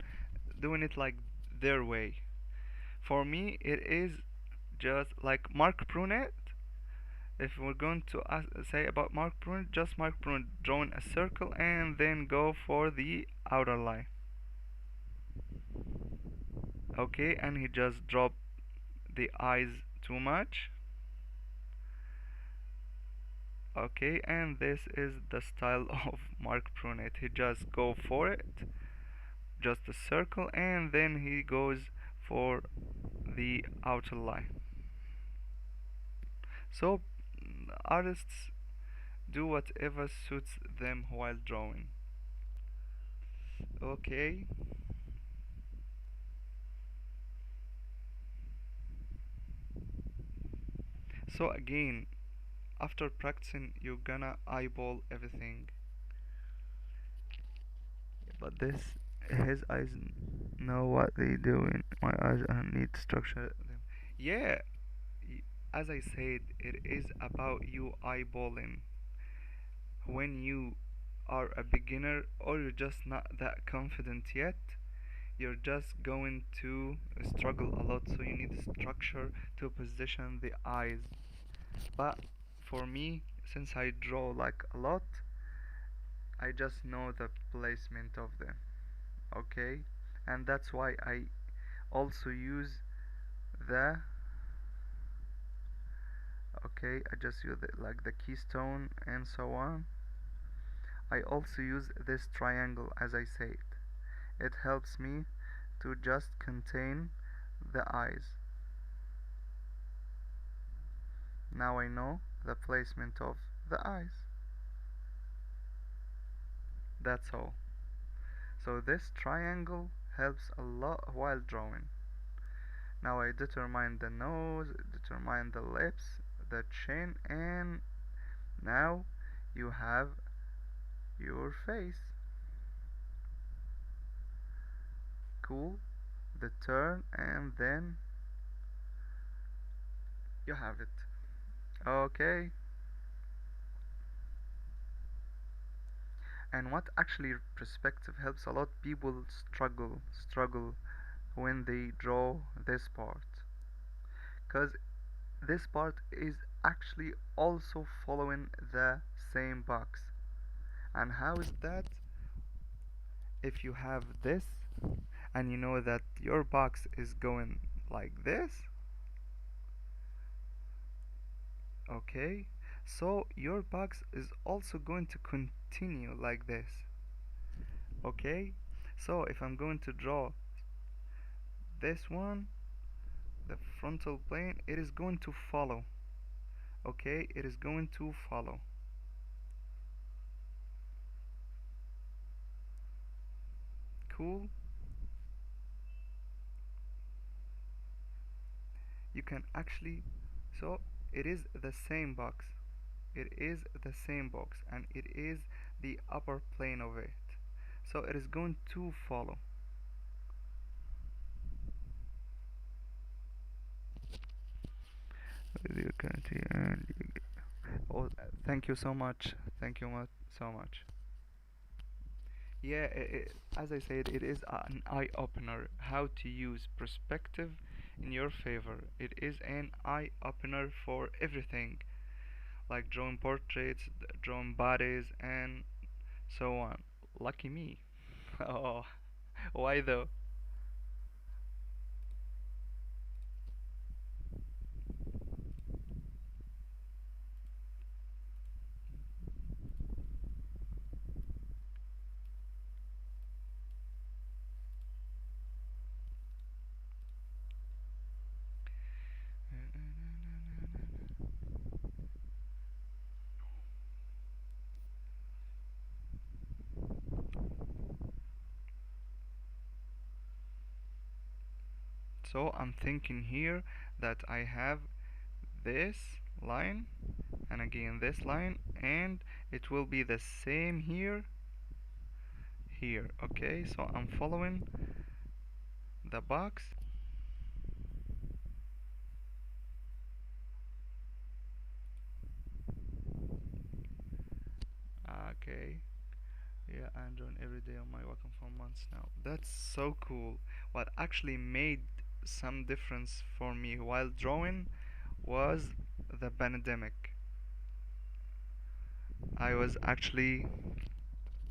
it like their way. For me, it is just like Mark Brunet. If we're going to say about Mark Brunet, just Mark Brunet drawing a circle and then go for the outer line. Okay, and he just dropped the eyes too much. Okay, and this is the style of Mark Brunet. He just go for it, just a circle, and then he goes for the outer line. So artists do whatever suits them while drawing. Okay, so again, after practicing, you're gonna eyeball everything. But this, his eyes know what they doing. My eyes need to structure them. Yeah, as I said, it is about you eyeballing. When you are a beginner or you're just not that confident yet, you're just going to struggle a lot. So you need structure to position the eyes. But for me, since I draw like a lot, I just know the placement of them. Okay, and that's why I also use the okay, I just use it like the keystone and so on. I also use this triangle as I said. It helps me to just contain the eyes. Now I know the placement of the eyes. That's all. So this triangle helps a lot while drawing. Now I determine the nose, determine the lips, the chin, and now you have your face. Cool. The turn, and then you have it. Okay. And what actually perspective helps a lot, people struggle when they draw this part, because this part is actually also following the same box. And how is that? If you have this and you know that your box is going like this, okay, so your box is also going to continue like this. Okay, so if I'm going to draw this one, the frontal plane, it is going to follow. Okay, it is going to follow. Cool. You can actually, so it is the same box, it is the same box, and it is the upper plane of it, so it is going to follow. You can see, and oh, thank you so much, thank you so much. Yeah, as I said, it is an eye opener how to use perspective in your favor. It is an eye opener for everything, like drawing portraits, drawing bodies, and so on. Lucky me. Oh, Why though? So I'm thinking here that I have this line and again this line, and it will be the same here. Okay, so I'm following the box. Okay, yeah, I'm drawing every day on my Wacom for months now. That's so cool. What actually made some difference for me while drawing was the pandemic. I was actually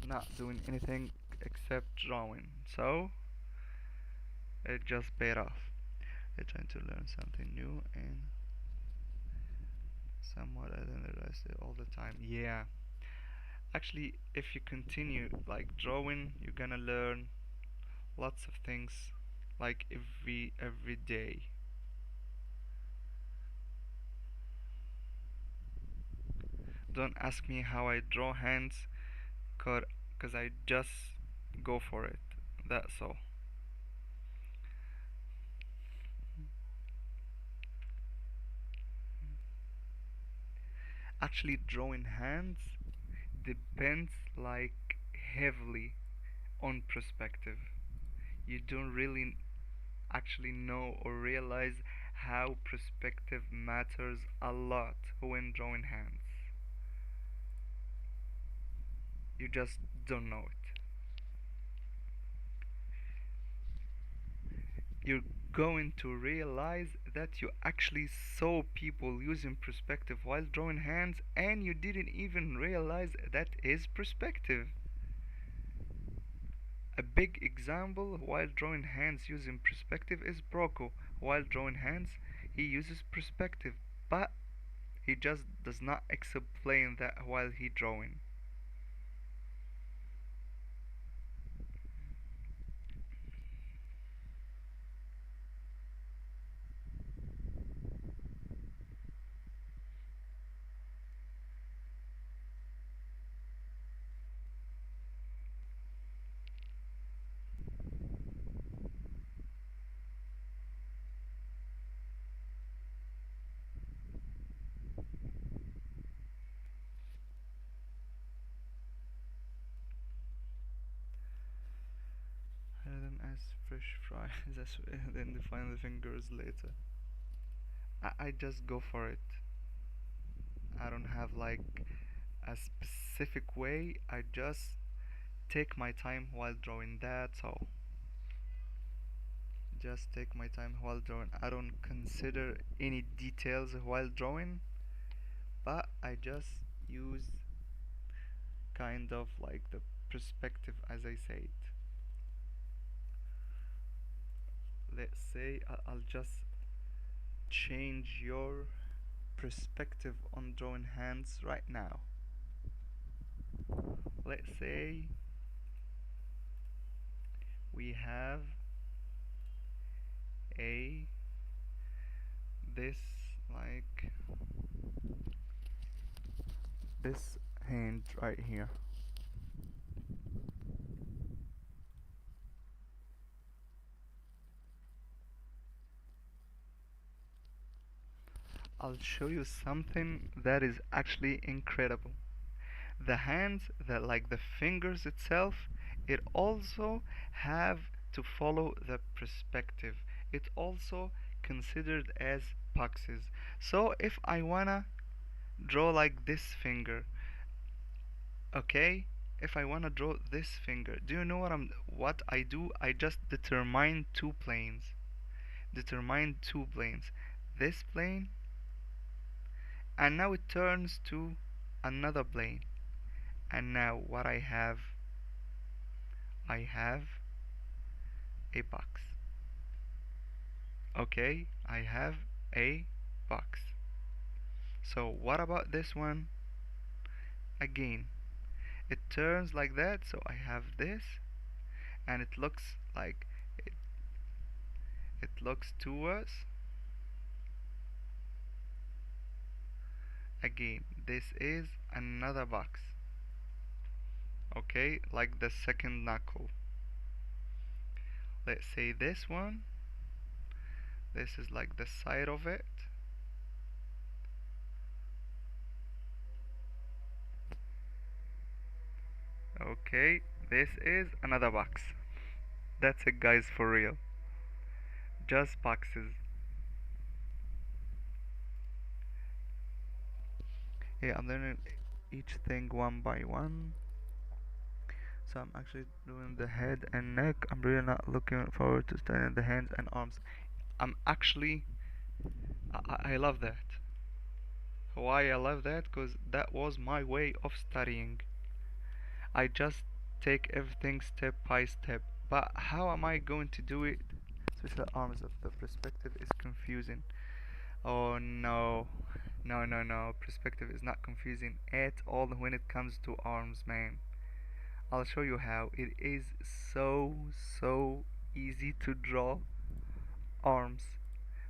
not doing anything except drawing, so it just paid off. I trying to learn something new and somewhat I don't realize it all the time. Yeah, actually, if you continue like drawing, you're gonna learn lots of things like every day. Don't ask me how I draw hands, cause I just go for it. That's all. Actually, drawing hands depends like heavily on perspective. You don't really actually know or realize how perspective matters a lot when drawing hands. You just don't know it. You're going to realize that you actually saw people using perspective while drawing hands and you didn't even realize that is perspective. A big example while drawing hands using perspective is Broco. While drawing hands, he uses perspective, but he just does not explain that while he drawing. Hide them as fresh fries, then define the fingers later. I just go for it. I don't have like a specific way. I just take my time while drawing. That's all. Just take my time while drawing. I don't consider any details while drawing, but I just use kind of like the perspective as I said. Let's say I'll just change your perspective on drawing hands right now. Let's say we have a this like this hand right here. I'll show you something that is actually incredible. The hands, that like the fingers itself, it also have to follow the perspective. It also considered as boxes. So if I wanna draw like this finger, okay? If I wanna draw this finger, do you know what I do? I just determine two planes. Determine two planes. This plane, and now it turns to another plane. And now what I have a box. Okay, I have a box. So what about this one? Again, it turns like that, so I have this, and it looks like it, it looks towards. Again, this is another box. Okay, like the second knuckle. Let's say this one. This is like the side of it. Okay, this is another box. That's it, guys, for real. Just boxes. Yeah, I'm learning each thing one by one. So I'm actually doing the head and neck. I'm really not looking forward to studying the hands and arms. I'm actually, I love that. Why I love that? Because that was my way of studying. I just take everything step by step. But how am I going to do it? Especially arms of the perspective is confusing. Oh no. No, no, no. Perspective is not confusing at all when it comes to arms, man. I'll show you how. It is so easy to draw arms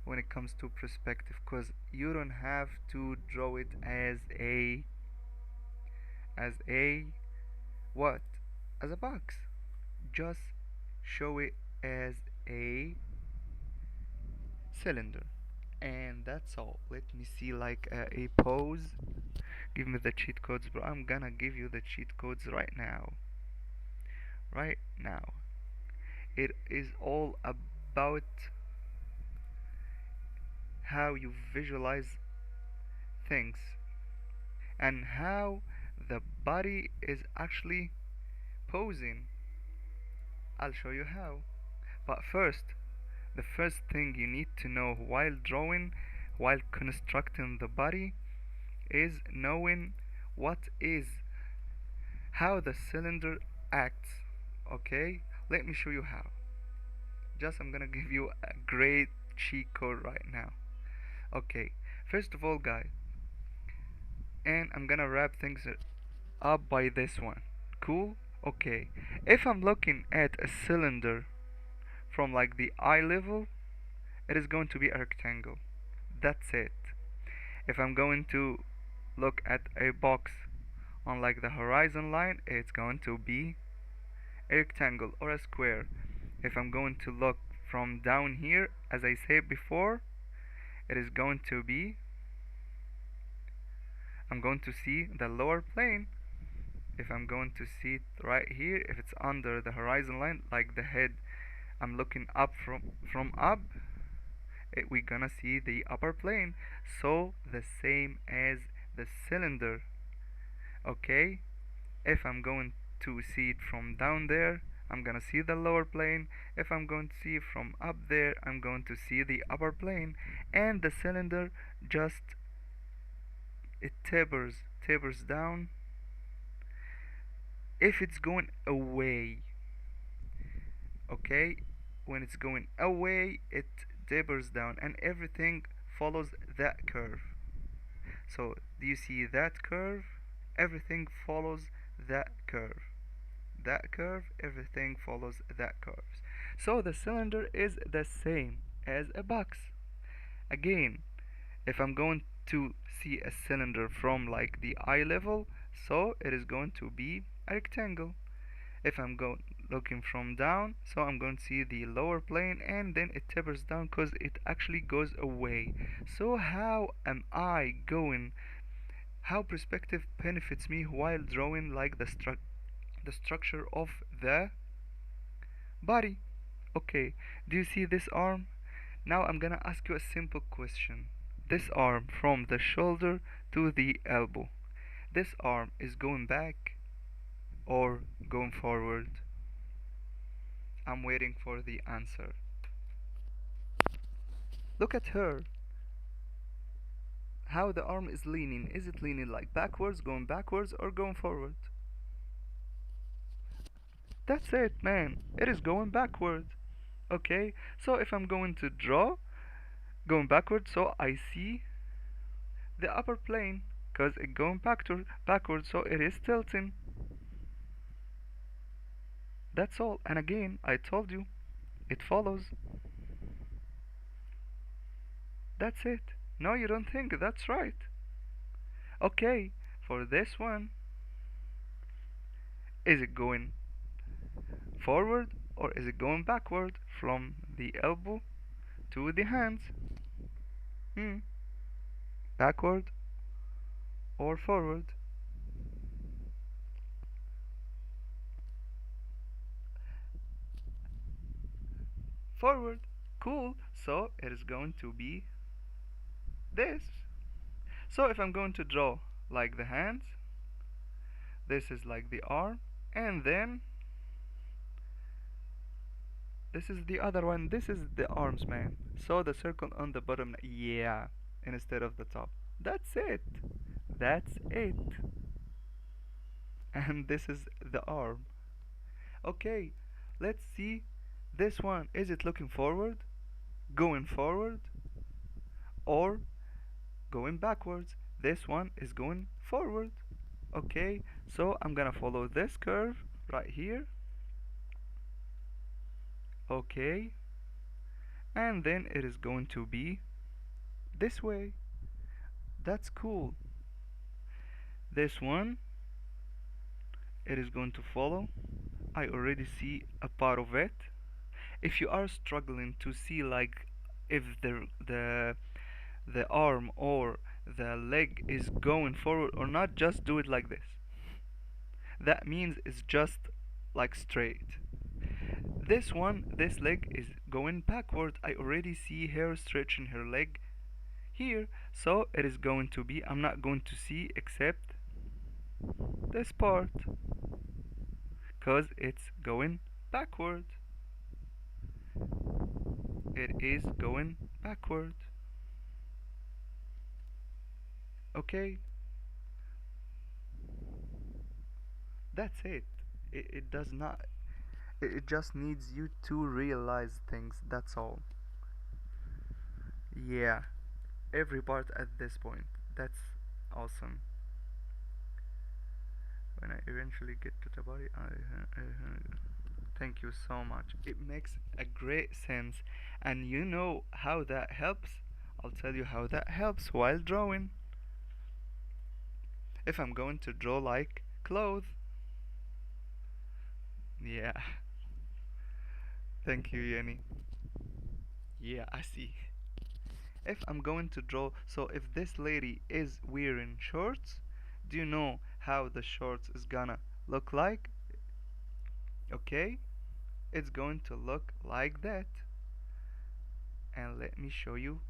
when it comes to perspective because you don't have to draw it as a what? As a box. Just show it as a cylinder. And that's all. Let me see like a pose. Give me the cheat codes, bro. I'm gonna give you the cheat codes right now. Right now. It is all about how you visualize things and how the body is actually posing. I'll show you how. But first, the first thing you need to know while drawing, while constructing the body, is knowing what is how the cylinder acts. Okay? Let me show you how. Just I'm gonna give you a great cheat code right now. Okay, first of all, guys, and I'm gonna wrap things up by this one. Cool? Okay, if I'm looking at a cylinder from like the eye level, it is going to be a rectangle. That's it. If I'm going to look at a box on like the horizon line, it's going to be a rectangle or a square. If I'm going to look from down here, as I said before, it is going to be, I'm going to see the lower plane. If I'm going to see it right here, if it's under the horizon line, like the head, I'm looking up from up, we're gonna see the upper plane. So the same as the cylinder. Okay, if I'm going to see it from down there, I'm gonna see the lower plane. If I'm going to see it from up there, I'm going to see the upper plane. And the cylinder just, it tapers down. If it's going away, okay, when it's going away, it tapers down and everything follows that curve. So do you see that curve? Everything follows that curve. That curve, everything follows that curve. So the cylinder is the same as a box. Again, if I'm going to see a cylinder from like the eye level, so it is going to be a rectangle. If I'm going looking from down, so I'm going to see the lower plane and then it tapers down because it actually goes away. So how am I going, how perspective benefits me while drawing like the structure of the body? Okay, do you see this arm? Now I'm gonna ask you a simple question. This arm from the shoulder to the elbow, this arm is going back or going forward? I'm waiting for the answer. Look at her. How the arm is leaning. Is it leaning like backwards, or going forward? That's it, man. It is going backward. Okay, so if I'm going to draw going backwards, so I see the upper plane because it going backwards, so it is tilting. That's all. And again, I told you, it follows. That's it. No, you don't think that's right. Okay, for this one, is it going forward or is it going backward from the elbow to the hands? Hmm, backward or forward? Forward. Cool. So it is going to be this. So if I'm going to draw like the hands, this is like the arm, and then this is the other one. This is the arms, man. So the circle on the bottom, yeah, instead of the top. That's it. That's it. And this is the arm. Okay, let's see this one. Is it looking forward, going forward, or going backwards? This one is going forward. Okay, so I'm gonna follow this curve right here. Okay, and then it is going to be this way. That's cool. This one, it is going to follow. I already see a part of it. If you are struggling to see like if the arm or the leg is going forward or not, just do it like this. That means it's just like straight. This one, this leg is going backward. I already see her stretching her leg here, so it is going to be, I'm not going to see except this part because it's going backward. It is going backward. Okay, that's it. It does not, it just needs you to realize things, that's all. Yeah, every part at this point. That's awesome. When I eventually get to the body, thank you so much. It makes a great sense. And you know how that helps? I'll tell you how that helps while drawing. If I'm going to draw like clothes. Yeah, thank you, Yenny. Yeah, I see. If I'm going to draw, so if this lady is wearing shorts, do you know how the shorts is gonna look like? Okay, it's going to look like that. And let me show you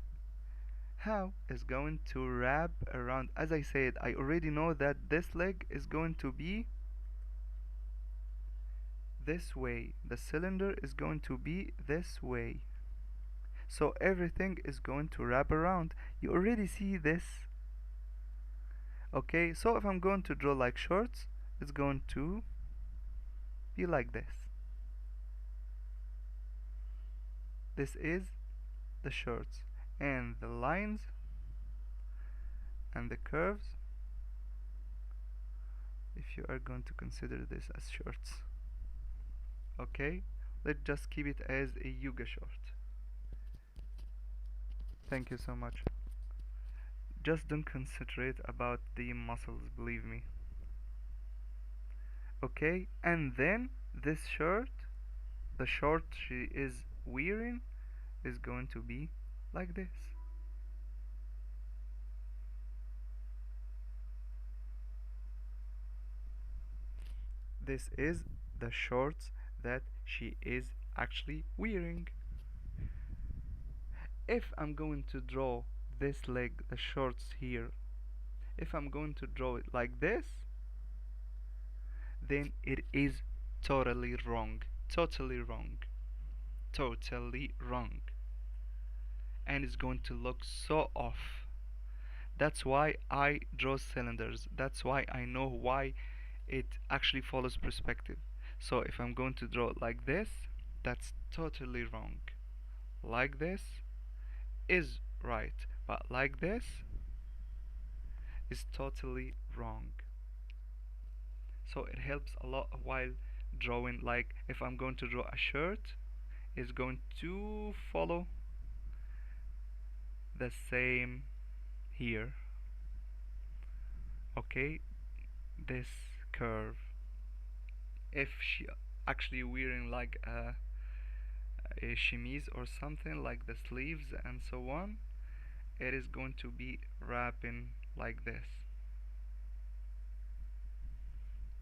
how it's going to wrap around. As I said, I already know that this leg is going to be this way. The cylinder is going to be this way. So everything is going to wrap around. You already see this. Okay, so if I'm going to draw like shorts, it's going to be like this. This is the shorts, and the lines and the curves, if you are going to consider this as shorts. Okay, let's just keep it as a yoga short. Thank you so much. Just don't concentrate about the muscles, believe me. Okay, and then this shirt, the short she is wearing, is going to be like this. This is the shorts that she is actually wearing. If I'm going to draw this leg, the shorts here, if I'm going to draw it like this, then it is totally wrong. Totally wrong. Totally wrong. And it's going to look so off. That's why I draw cylinders. That's why I know why it actually follows perspective. So if I'm going to draw it like this, That's totally wrong. Like this is right, but like this is totally wrong. So it helps a lot while drawing. Like if I'm going to draw a shirt, it's going to follow the same here. Okay, this curve. If she actually wearing like a chemise or something, like the sleeves and so on, it is going to be wrapping like this.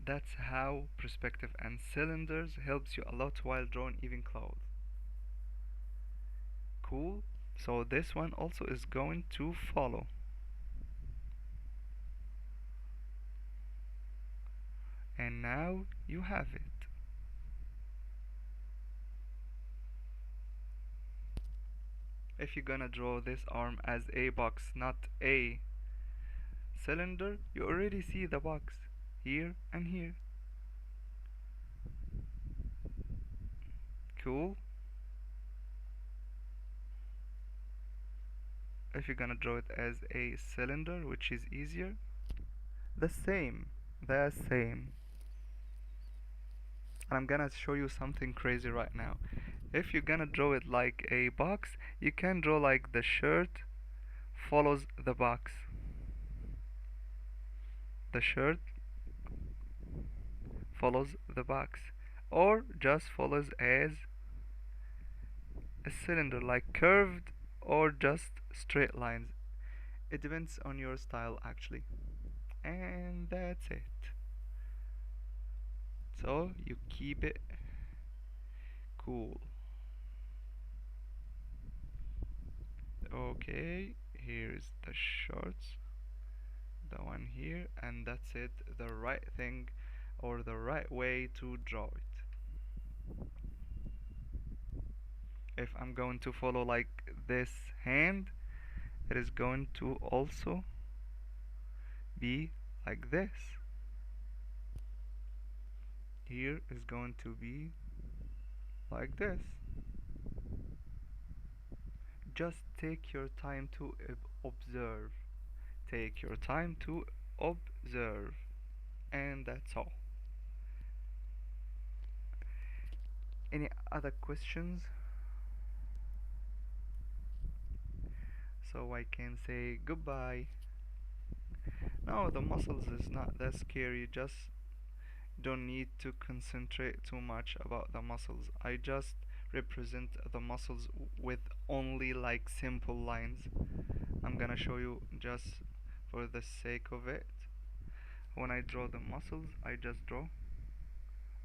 That's how perspective and cylinders helps you a lot while drawing even clothes. Cool. So this one also is going to follow. And now you have it. If you're gonna draw this arm as a box, not a cylinder, you already see the box here and here. Cool. If you're gonna draw it as a cylinder, which is easier, the same, the same. And I'm gonna show you something crazy right now. If you're gonna draw it like a box, you can draw like the shirt follows the box. The shirt follows the box, or just follows as a cylinder, like curved or just straight lines. It depends on your style actually. And that's it. So you keep it cool. Okay, here's the shorts, the one here, and that's it, the right thing or the right way to draw it. If I'm going to follow like this hand, it is going to also be like this. Here is going to be like this. Just take your time to observe. Take your time to observe. And that's all. Any other questions? So I can say goodbye. No, the muscles is not that scary. Just don't need to concentrate too much about the muscles. I just represent the muscles with only like simple lines. I'm gonna show you just for the sake of it. When I draw the muscles, I just draw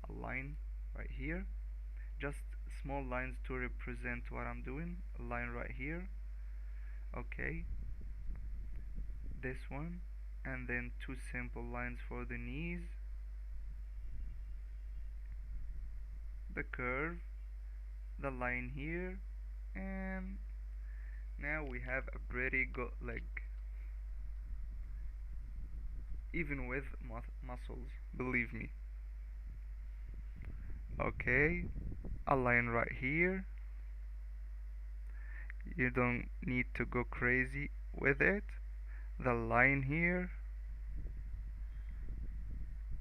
a line right here, just small lines to represent what I'm doing. A line right here, okay, this one, and then two simple lines for the knees, the curve, the line here, and now we have a pretty good leg, even with muscles, believe me. Okay, a line right here. You don't need to go crazy with it. The line here,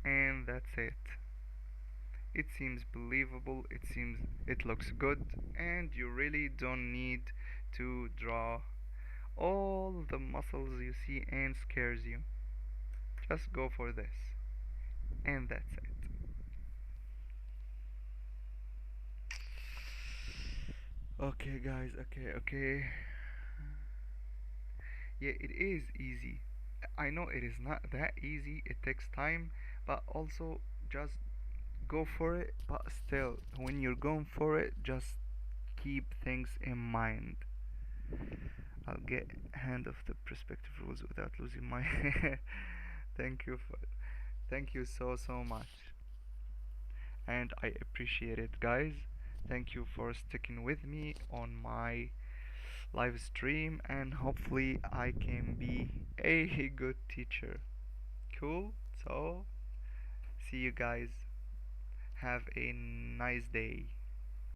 and that's it. It seems believable, it looks good, and you really don't need to draw all the muscles you see and scares you. Just go for this, and that's it. Okay guys, okay. Yeah, it is easy. I know it is not that easy, it takes time, but also just go for it. But still, when you're going for it, just keep things in mind. I'll get hand of the perspective rules without losing my thank you for thank you so much, and I appreciate it guys. Thank you for sticking with me on my live stream, and hopefully I can be a good teacher. Cool. So see you guys, have a nice day.